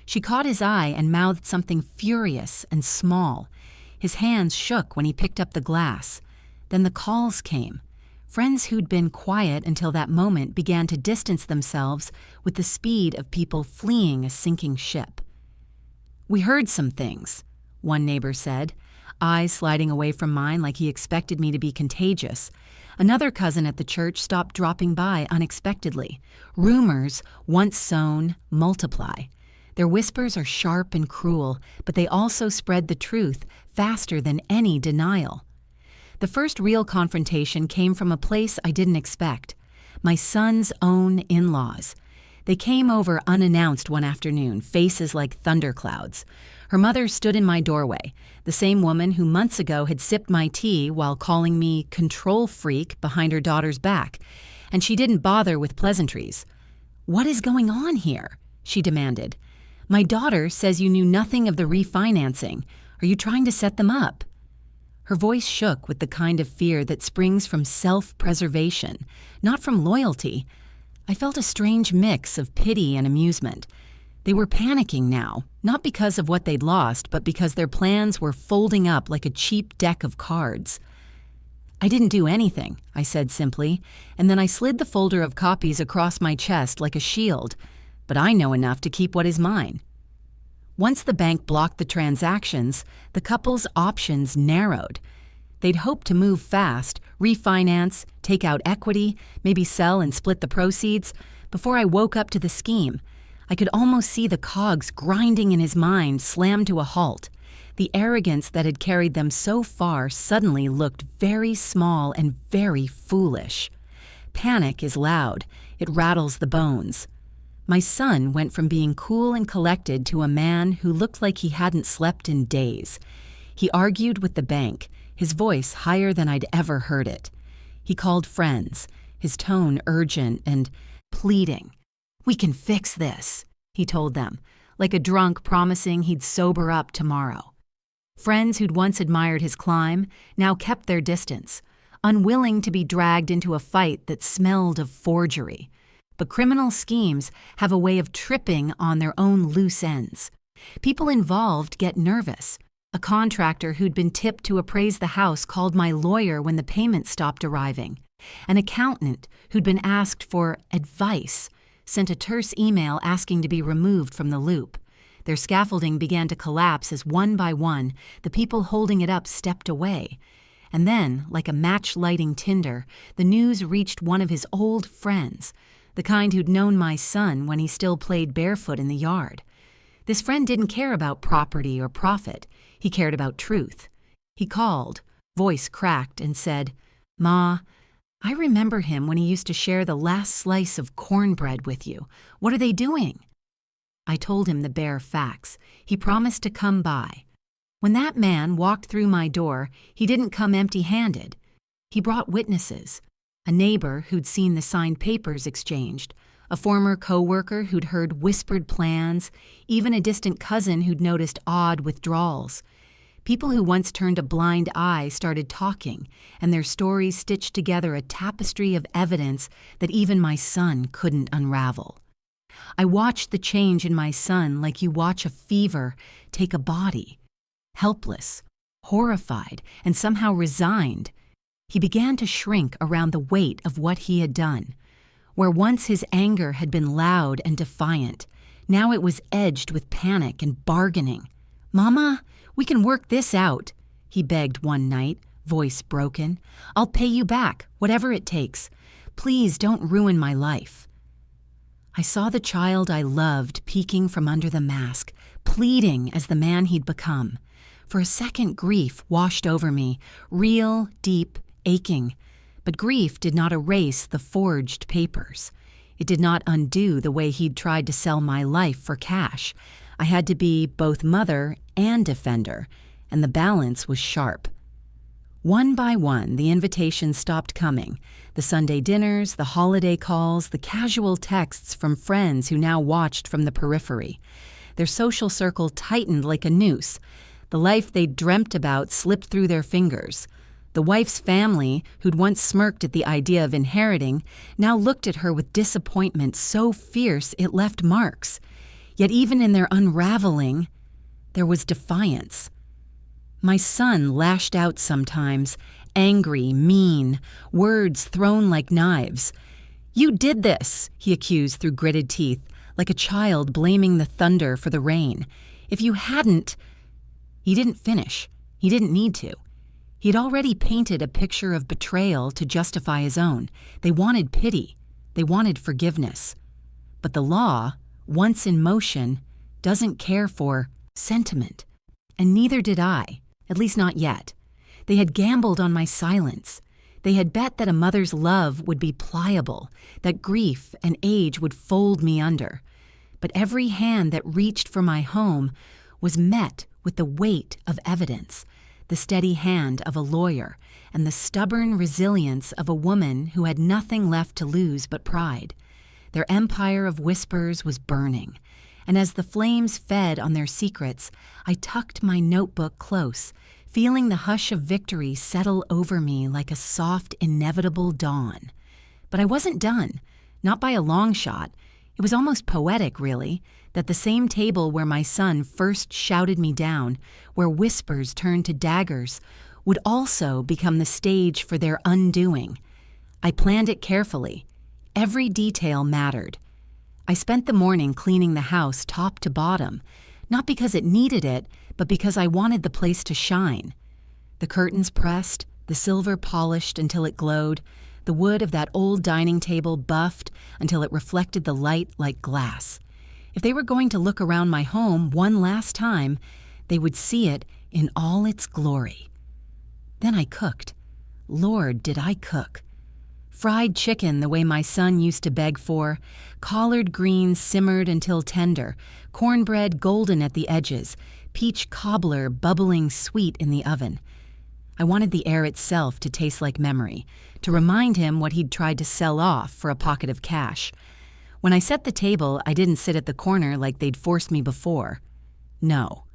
She caught his eye and mouthed something furious and small. His hands shook when he picked up the glass. Then the calls came. Friends who'd been quiet until that moment began to distance themselves with the speed of people fleeing a sinking ship. "We heard some things," one neighbor said, eyes sliding away from mine like he expected me to be contagious. Another cousin at the church stopped dropping by unexpectedly. Rumors, once sown, multiply. Their whispers are sharp and cruel, but they also spread the truth faster than any denial. The first real confrontation came from a place I didn't expect. My son's own in-laws. They came over unannounced one afternoon, faces like thunderclouds. Her mother stood in my doorway, the same woman who months ago had sipped my tea while calling me control freak behind her daughter's back, and she didn't bother with pleasantries. "What is going on here?" she demanded. "My daughter says you knew nothing of the refinancing. Are you trying to set them up?" Her voice shook with the kind of fear that springs from self-preservation, not from loyalty. I felt a strange mix of pity and amusement. They were panicking now, not because of what they'd lost, but because their plans were folding up like a cheap deck of cards. "I didn't do anything," I said simply, and then I slid the folder of copies across my chest like a shield. But I know enough to keep what is mine. Once the bank blocked the transactions, the couple's options narrowed. They'd hoped to move fast, refinance, take out equity, maybe sell and split the proceeds. Before I woke up to the scheme, I could almost see the cogs grinding in his mind slam to a halt. The arrogance that had carried them so far suddenly looked very small and very foolish. Panic is loud. It rattles the bones. My son went from being cool and collected to a man who looked like he hadn't slept in days. He argued with the bank, his voice higher than I'd ever heard it. He called friends, his tone urgent and pleading. "We can fix this," he told them, like a drunk promising he'd sober up tomorrow. Friends who'd once admired his climb now kept their distance, unwilling to be dragged into a fight that smelled of forgery. But criminal schemes have a way of tripping on their own loose ends. People involved get nervous. A contractor who'd been tipped to appraise the house called my lawyer when the payments stopped arriving. An accountant who'd been asked for advice sent a terse email asking to be removed from the loop. Their scaffolding began to collapse as one by one the people holding it up stepped away. And then, like a match lighting tinder, the news reached one of his old friends, the kind who'd known my son when he still played barefoot in the yard. This friend didn't care about property or profit. He cared about truth. He called, voice cracked, and said, "Ma, I remember him when he used to share the last slice of cornbread with you. What are they doing?" I told him the bare facts. He promised to come by. When that man walked through my door, he didn't come empty-handed. He brought witnesses. A neighbor who'd seen the signed papers exchanged, a former co-worker who'd heard whispered plans, even a distant cousin who'd noticed odd withdrawals. People who once turned a blind eye started talking, and their stories stitched together a tapestry of evidence that even my son couldn't unravel. I watched the change in my son like you watch a fever take a body. Helpless, horrified, and somehow resigned, he began to shrink around the weight of what he had done. Where once his anger had been loud and defiant, now it was edged with panic and bargaining. "Mama, we can work this out," he begged one night, voice broken. "I'll pay you back, whatever it takes. Please don't ruin my life." I saw the child I loved peeking from under the mask, pleading as the man he'd become. For a second, grief washed over me, real, deep, aching. But grief did not erase the forged papers. It did not undo the way he'd tried to sell my life for cash. I had to be both mother and defender, and the balance was sharp. One by one, the invitations stopped coming. The Sunday dinners, the holiday calls, the casual texts from friends who now watched from the periphery. Their social circle tightened like a noose. The life they'd dreamt about slipped through their fingers. The wife's family, who'd once smirked at the idea of inheriting, now looked at her with disappointment so fierce it left marks. Yet even in their unraveling, there was defiance. My son lashed out sometimes, angry, mean, words thrown like knives. "You did this," he accused through gritted teeth, like a child blaming the thunder for the rain. "If you hadn't—" He didn't finish. He didn't need to. He'd already painted a picture of betrayal to justify his own. They wanted pity. They wanted forgiveness. But the law, once in motion, doesn't care for sentiment. And neither did I, at least not yet. They had gambled on my silence. They had bet that a mother's love would be pliable, that grief and age would fold me under. But every hand that reached for my home was met with the weight of evidence, the steady hand of a lawyer, and the stubborn resilience of a woman who had nothing left to lose but pride. Their empire of whispers was burning, and as the flames fed on their secrets, I tucked my notebook close, feeling the hush of victory settle over me like a soft, inevitable dawn. But I wasn't done, not by a long shot. It was almost poetic, really, that the same table where my son first shouted me down, where whispers turned to daggers, would also become the stage for their undoing. I planned it carefully. Every detail mattered. I spent the morning cleaning the house top to bottom, not because it needed it, but because I wanted the place to shine. The curtains pressed, the silver polished until it glowed, the wood of that old dining table buffed until it reflected the light like glass. If they were going to look around my home one last time, they would see it in all its glory. Then I cooked. Lord, did I cook. Fried chicken the way my son used to beg for, collard greens simmered until tender, cornbread golden at the edges, peach cobbler bubbling sweet in the oven. I wanted the air itself to taste like memory, to remind him what he'd tried to sell off for a pocket of cash. When I set the table, I didn't sit at the corner like they'd forced me before. No.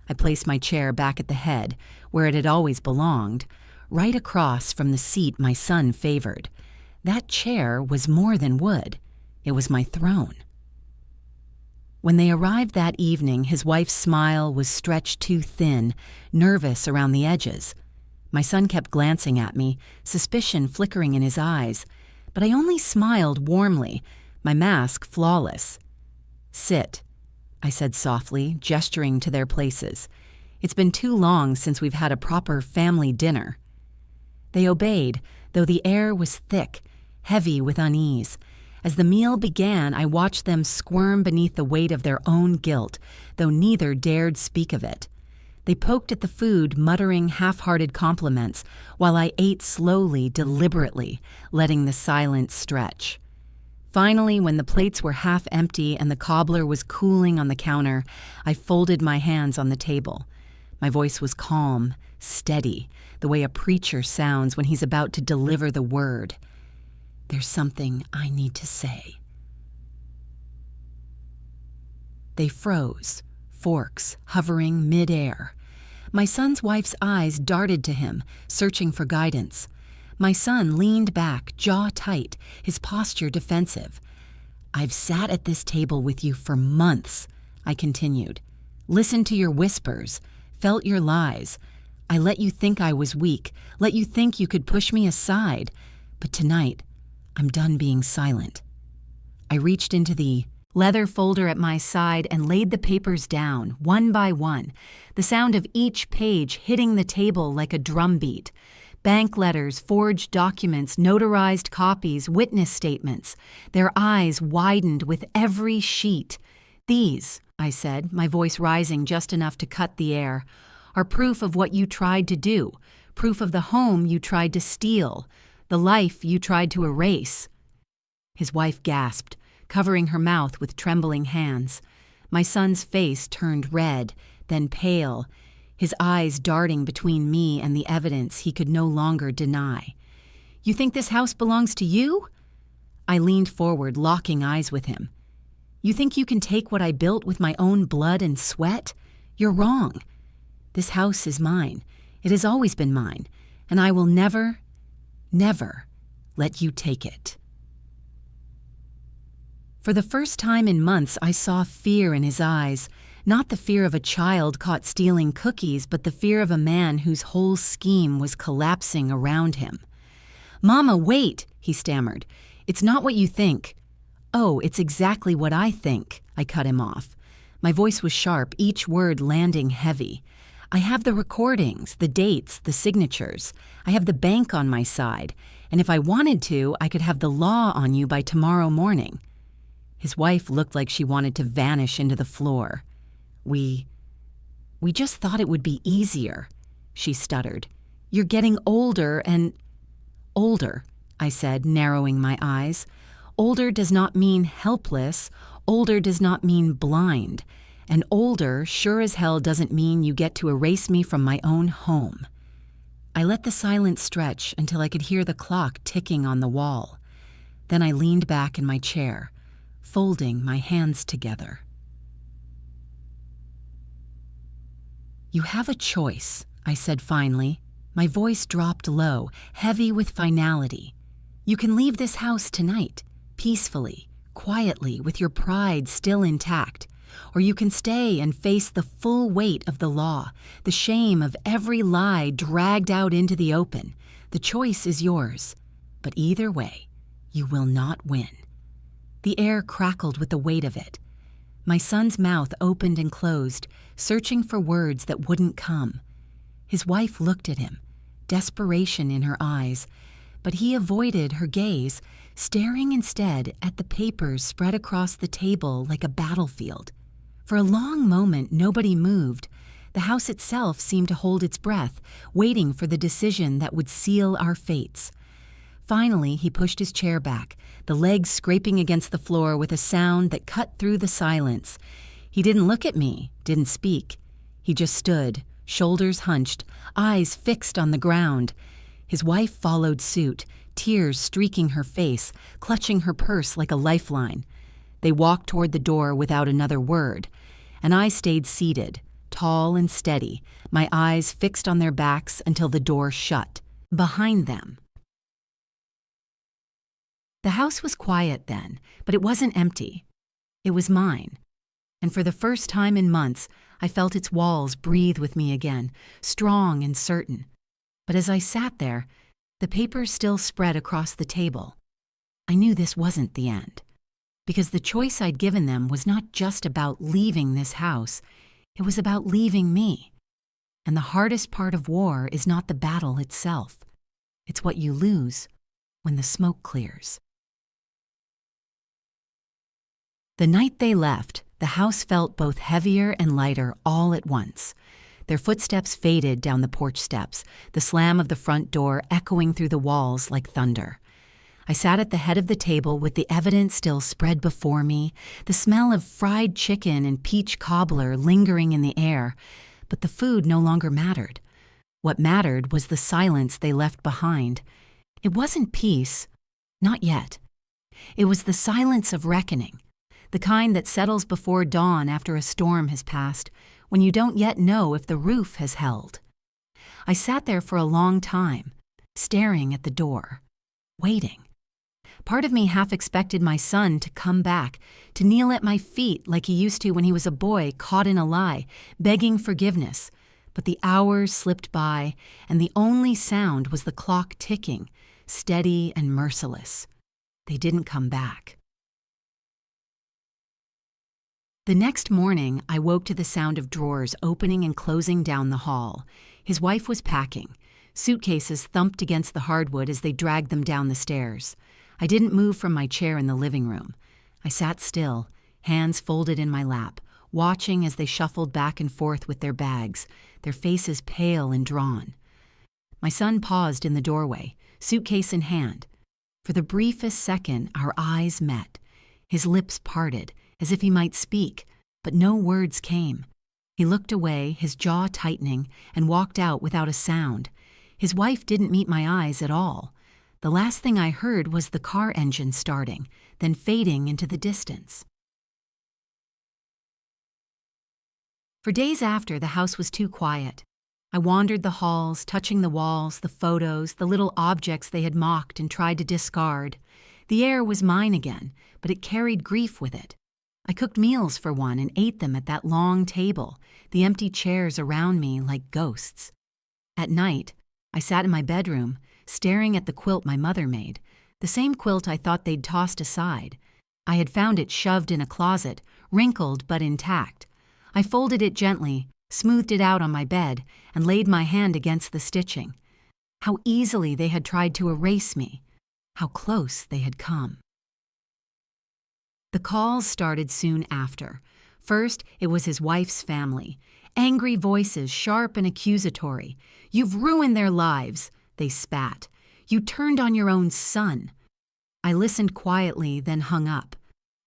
I placed my chair back at the head, where it had always belonged, right across from the seat my son favored. That chair was more than wood. It was my throne. When they arrived that evening, his wife's smile was stretched too thin, nervous around the edges. My son kept glancing at me, suspicion flickering in his eyes, but I only smiled warmly, my mask flawless. "Sit," I said softly, gesturing to their places. "It's been too long since we've had a proper family dinner." They obeyed, though the air was thick, heavy with unease. As the meal began, I watched them squirm beneath the weight of their own guilt, though neither dared speak of it. They poked at the food, muttering half-hearted compliments, while I ate slowly, deliberately, letting the silence stretch. Finally, when the plates were half empty and the cobbler was cooling on the counter, I folded my hands on the table. My voice was calm, steady, the way a preacher sounds when he's about to deliver the word. "There's something I need to say." They froze, forks hovering mid-air. My son's wife's eyes darted to him, searching for guidance. My son leaned back, jaw tight, his posture defensive. "I've sat at this table with you for months," I continued. "Listened to your whispers, felt your lies. I let you think I was weak, let you think you could push me aside. But tonight, I'm done being silent." I reached into the leather folder at my side and laid the papers down, one by one, the sound of each page hitting the table like a drumbeat. Bank letters, forged documents, notarized copies, witness statements. Their eyes widened with every sheet. "These," I said, my voice rising just enough to cut the air, "are proof of what you tried to do, proof of the home you tried to steal, the life you tried to erase." His wife gasped, covering her mouth with trembling hands. My son's face turned red, then pale, his eyes darting between me and the evidence he could no longer deny. "You think this house belongs to you?" I leaned forward, locking eyes with him. "You think you can take what I built with my own blood and sweat? You're wrong. This house is mine. It has always been mine, and I will never, never let you take it." For the first time in months, I saw fear in his eyes, not the fear of a child caught stealing cookies, but the fear of a man whose whole scheme was collapsing around him. "Mama, wait," he stammered. "It's not what you think." "Oh, it's exactly what I think," I cut him off. My voice was sharp, each word landing heavy. "I have the recordings, the dates, the signatures. I have the bank on my side, and if I wanted to, I could have the law on you by tomorrow morning." His wife looked like she wanted to vanish into the floor. We just thought it would be easier," she stuttered. "You're getting older and—" "Older," I said, narrowing my eyes. "Older does not mean helpless. Older does not mean blind. And older sure as hell doesn't mean you get to erase me from my own home." I let the silence stretch until I could hear the clock ticking on the wall. Then I leaned back in my chair, folding my hands together. "You have a choice," I said finally. My voice dropped low, heavy with finality. "You can leave this house tonight, peacefully, quietly, with your pride still intact. Or you can stay and face the full weight of the law, the shame of every lie dragged out into the open. The choice is yours. But either way, you will not win." The air crackled with the weight of it. My son's mouth opened and closed, searching for words that wouldn't come. His wife looked at him, desperation in her eyes, but he avoided her gaze, staring instead at the papers spread across the table like a battlefield. For a long moment, nobody moved. The house itself seemed to hold its breath, waiting for the decision that would seal our fates. Finally, he pushed his chair back, the legs scraping against the floor with a sound that cut through the silence. He didn't look at me, didn't speak. He just stood, shoulders hunched, eyes fixed on the ground. His wife followed suit, tears streaking her face, clutching her purse like a lifeline. They walked toward the door without another word, and I stayed seated, tall and steady, my eyes fixed on their backs until the door shut, behind them. The house was quiet then, but it wasn't empty. It was mine. And for the first time in months, I felt its walls breathe with me again, strong and certain. But as I sat there, the papers still spread across the table. I knew this wasn't the end, because the choice I'd given them was not just about leaving this house, it was about leaving me. And the hardest part of war is not the battle itself. It's what you lose when the smoke clears. The night they left, the house felt both heavier and lighter all at once. Their footsteps faded down the porch steps, the slam of the front door echoing through the walls like thunder. I sat at the head of the table with the evidence still spread before me, the smell of fried chicken and peach cobbler lingering in the air, but the food no longer mattered. What mattered was the silence they left behind. It wasn't peace, not yet. It was the silence of reckoning, the kind that settles before dawn after a storm has passed, when you don't yet know if the roof has held. I sat there for a long time, staring at the door, waiting. Part of me half expected my son to come back, to kneel at my feet like he used to when he was a boy caught in a lie, begging forgiveness. But the hours slipped by, and the only sound was the clock ticking, steady and merciless. They didn't come back. The next morning, I woke to the sound of drawers opening and closing down the hall. His wife was packing. Suitcases thumped against the hardwood as they dragged them down the stairs. I didn't move from my chair in the living room. I sat still, hands folded in my lap, watching as they shuffled back and forth with their bags, their faces pale and drawn. My son paused in the doorway, suitcase in hand. For the briefest second, our eyes met. His lips parted, as if he might speak, but no words came. He looked away, his jaw tightening, and walked out without a sound. His wife didn't meet my eyes at all. The last thing I heard was the car engine starting, then fading into the distance. For days after, the house was too quiet. I wandered the halls, touching the walls, the photos, the little objects they had mocked and tried to discard. The air was mine again, but it carried grief with it. I cooked meals for one and ate them at that long table, the empty chairs around me like ghosts. At night, I sat in my bedroom, staring at the quilt my mother made, the same quilt I thought they'd tossed aside. I had found it shoved in a closet, wrinkled but intact. I folded it gently, smoothed it out on my bed, and laid my hand against the stitching. How easily they had tried to erase me. How close they had come. The calls started soon after. First, it was his wife's family. Angry voices, sharp and accusatory. "You've ruined their lives," they spat. "You turned on your own son." I listened quietly, then hung up.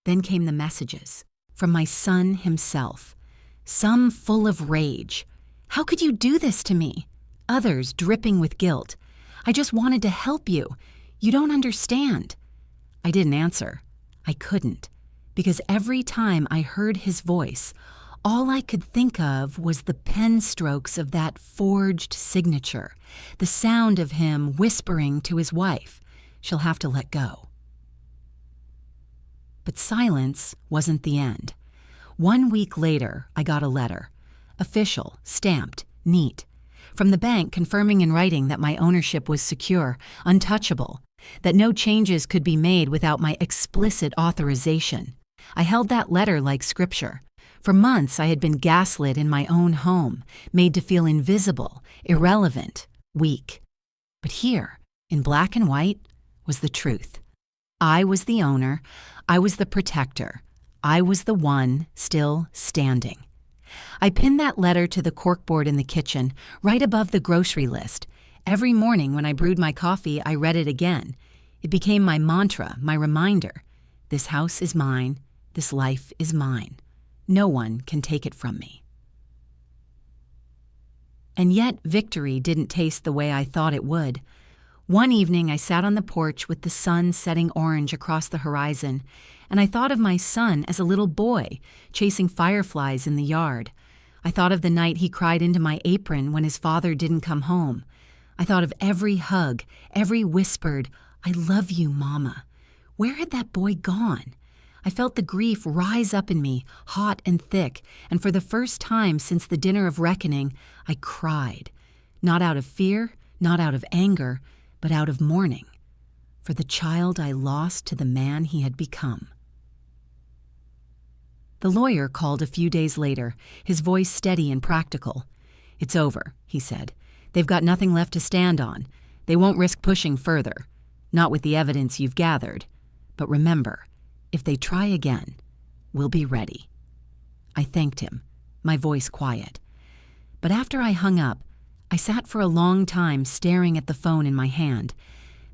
Then came the messages. From my son himself. Some full of rage. "How could you do this to me?" Others dripping with guilt. "I just wanted to help you. You don't understand." I didn't answer. I couldn't. Because every time I heard his voice, all I could think of was the pen strokes of that forged signature, the sound of him whispering to his wife, "She'll have to let go." But silence wasn't the end. 1 week later, I got a letter. Official, stamped, neat. From the bank confirming in writing that my ownership was secure, untouchable, that no changes could be made without my explicit authorization. I held that letter like scripture. For months I had been gaslit in my own home, made to feel invisible, irrelevant, weak. But here, in black and white, was the truth. I was the owner. I was the protector. I was the one still standing. I pinned that letter to the corkboard in the kitchen, right above the grocery list. Every morning when I brewed my coffee, I read it again. It became my mantra, my reminder. This house is mine. This life is mine. No one can take it from me. And yet, victory didn't taste the way I thought it would. One evening, I sat on the porch with the sun setting orange across the horizon, and I thought of my son as a little boy chasing fireflies in the yard. I thought of the night he cried into my apron when his father didn't come home. I thought of every hug, every whispered, "I love you, Mama." Where had that boy gone? I felt the grief rise up in me, hot and thick, and for the first time since the dinner of reckoning, I cried. Not out of fear, not out of anger, but out of mourning, for the child I lost to the man he had become. The lawyer called a few days later, his voice steady and practical. "It's over," he said. "They've got nothing left to stand on. They won't risk pushing further. Not with the evidence you've gathered. But remember, if they try again, we'll be ready." I thanked him, my voice quiet. But after I hung up, I sat for a long time staring at the phone in my hand,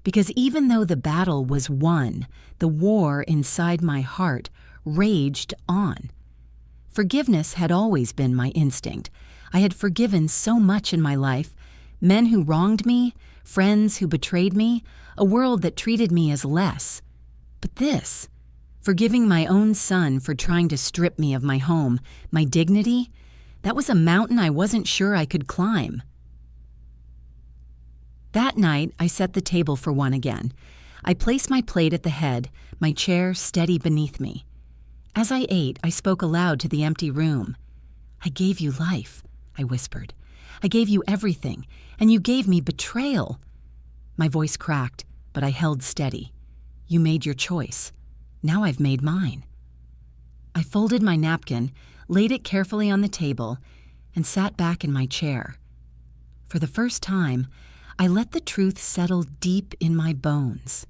because even though the battle was won, the war inside my heart raged on. Forgiveness had always been my instinct. I had forgiven so much in my life, men who wronged me, friends who betrayed me, a world that treated me as less. But this, forgiving my own son for trying to strip me of my home, my dignity, that was a mountain I wasn't sure I could climb. That night, I set the table for one again. I placed my plate at the head, my chair steady beneath me. As I ate, I spoke aloud to the empty room. "I gave you life," I whispered. "I gave you everything, and you gave me betrayal." My voice cracked, but I held steady. "You made your choice. Now I've made mine." I folded my napkin, laid it carefully on the table, and sat back in my chair. For the first time, I let the truth settle deep in my bones.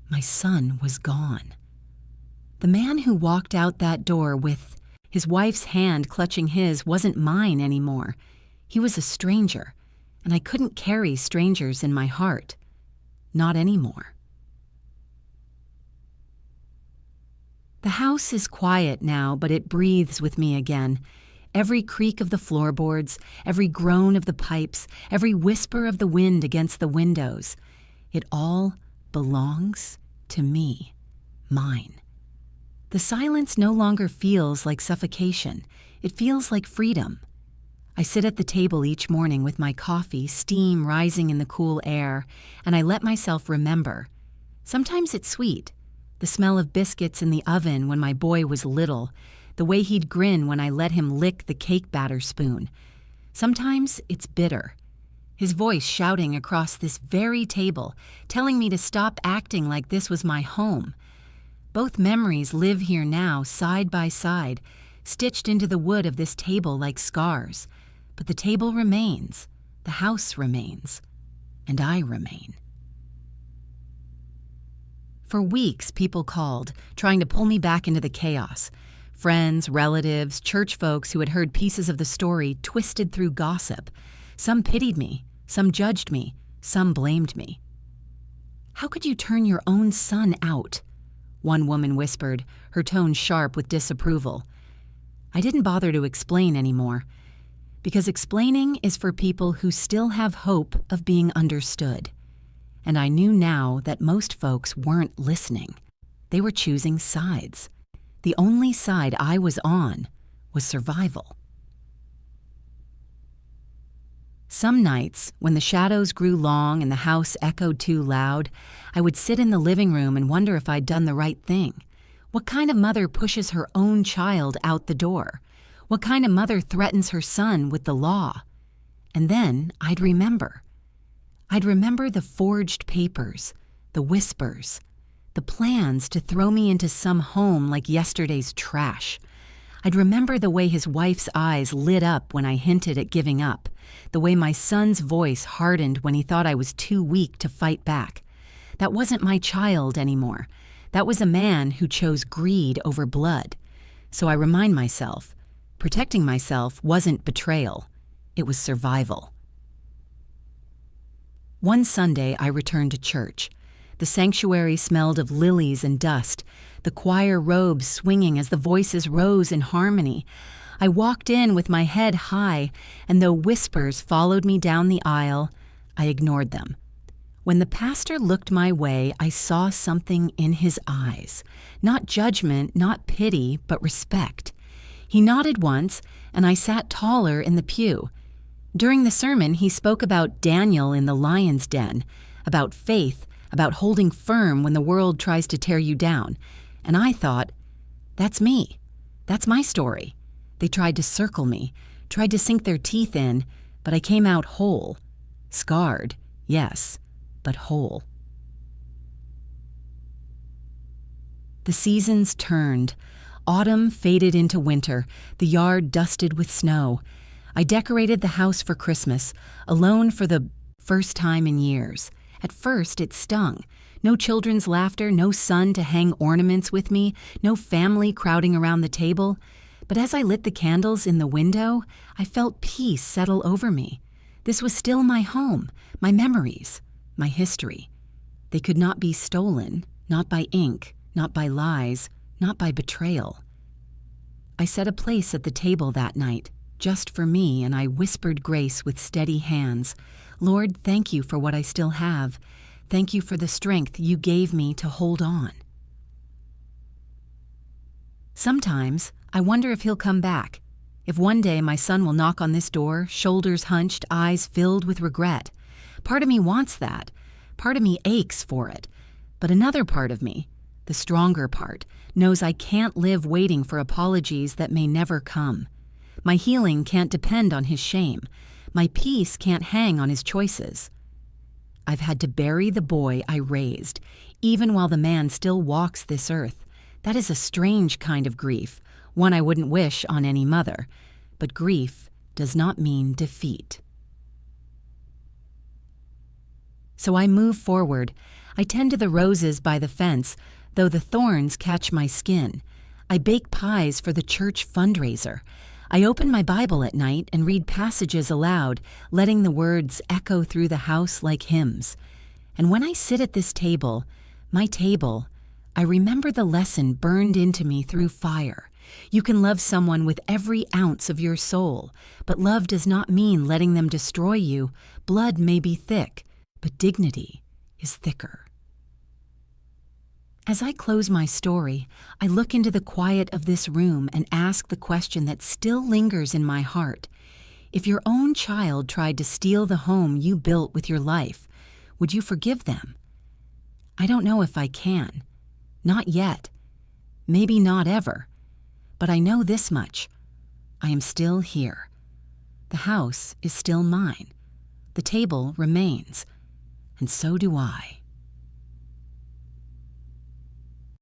My son was gone. The man who walked out that door with his wife's hand clutching his wasn't mine anymore. He was a stranger, and I couldn't carry strangers in my heart. Not anymore. The house is quiet now, but it breathes with me again. Every creak of the floorboards, every groan of the pipes, every whisper of the wind against the windows, it all belongs to me, mine. The silence no longer feels like suffocation. It feels like freedom. I sit at the table each morning with my coffee, steam rising in the cool air, and I let myself remember. Sometimes it's sweet. The smell of biscuits in the oven when my boy was little, the way he'd grin when I let him lick the cake batter spoon. Sometimes it's bitter. His voice shouting across this very table, telling me to stop acting like this was my home. Both memories live here now, side by side, stitched into the wood of this table like scars. But the table remains, the house remains, and I remain. For weeks, people called, trying to pull me back into the chaos. Friends, relatives, church folks who had heard pieces of the story twisted through gossip. Some pitied me, some judged me, some blamed me. "How could you turn your own son out?" one woman whispered, her tone sharp with disapproval. I didn't bother to explain anymore, because explaining is for people who still have hope of being understood. And I knew now that most folks weren't listening. They were choosing sides. The only side I was on was survival. Some nights, when the shadows grew long and the house echoed too loud, I would sit in the living room and wonder if I'd done the right thing. What kind of mother pushes her own child out the door? What kind of mother threatens her son with the law? And then I'd remember. I'd remember the forged papers, the whispers, the plans to throw me into some home like yesterday's trash. I'd remember the way his wife's eyes lit up when I hinted at giving up, the way my son's voice hardened when he thought I was too weak to fight back. That wasn't my child anymore. That was a man who chose greed over blood. So I remind myself, protecting myself wasn't betrayal. It was survival. One Sunday, I returned to church. The sanctuary smelled of lilies and dust, the choir robes swinging as the voices rose in harmony. I walked in with my head high, and though whispers followed me down the aisle, I ignored them. When the pastor looked my way, I saw something in his eyes. Not judgment, not pity, but respect. He nodded once, and I sat taller in the pew. During the sermon, he spoke about Daniel in the lion's den, about faith, about holding firm when the world tries to tear you down. And I thought, that's me. That's my story. They tried to circle me, tried to sink their teeth in, but I came out whole. Scarred, yes, but whole. The seasons turned. Autumn faded into winter, the yard dusted with snow. I decorated the house for Christmas, alone for the first time in years. At first, it stung. No children's laughter, no son to hang ornaments with me, no family crowding around the table. But as I lit the candles in the window, I felt peace settle over me. This was still my home, my memories, my history. They could not be stolen, not by ink, not by lies, not by betrayal. I set a place at the table that night, just for me, and I whispered grace with steady hands. Lord, thank you for what I still have. Thank you for the strength you gave me to hold on. Sometimes I wonder if he'll come back, if one day my son will knock on this door, shoulders hunched, eyes filled with regret. Part of me wants that. Part of me aches for it. But another part of me, the stronger part, knows I can't live waiting for apologies that may never come. My healing can't depend on his shame. My peace can't hang on his choices. I've had to bury the boy I raised, even while the man still walks this earth. That is a strange kind of grief, one I wouldn't wish on any mother. But grief does not mean defeat. So I move forward. I tend to the roses by the fence, though the thorns catch my skin. I bake pies for the church fundraiser. I open my Bible at night and read passages aloud, letting the words echo through the house like hymns. And when I sit at this table, my table, I remember the lesson burned into me through fire. You can love someone with every ounce of your soul, but love does not mean letting them destroy you. Blood may be thick, but dignity is thicker. As I close my story, I look into the quiet of this room and ask the question that still lingers in my heart. If your own child tried to steal the home you built with your life, would you forgive them? I don't know if I can. Not yet. Maybe not ever. But I know this much. I am still here. The house is still mine. The table remains. And so do I.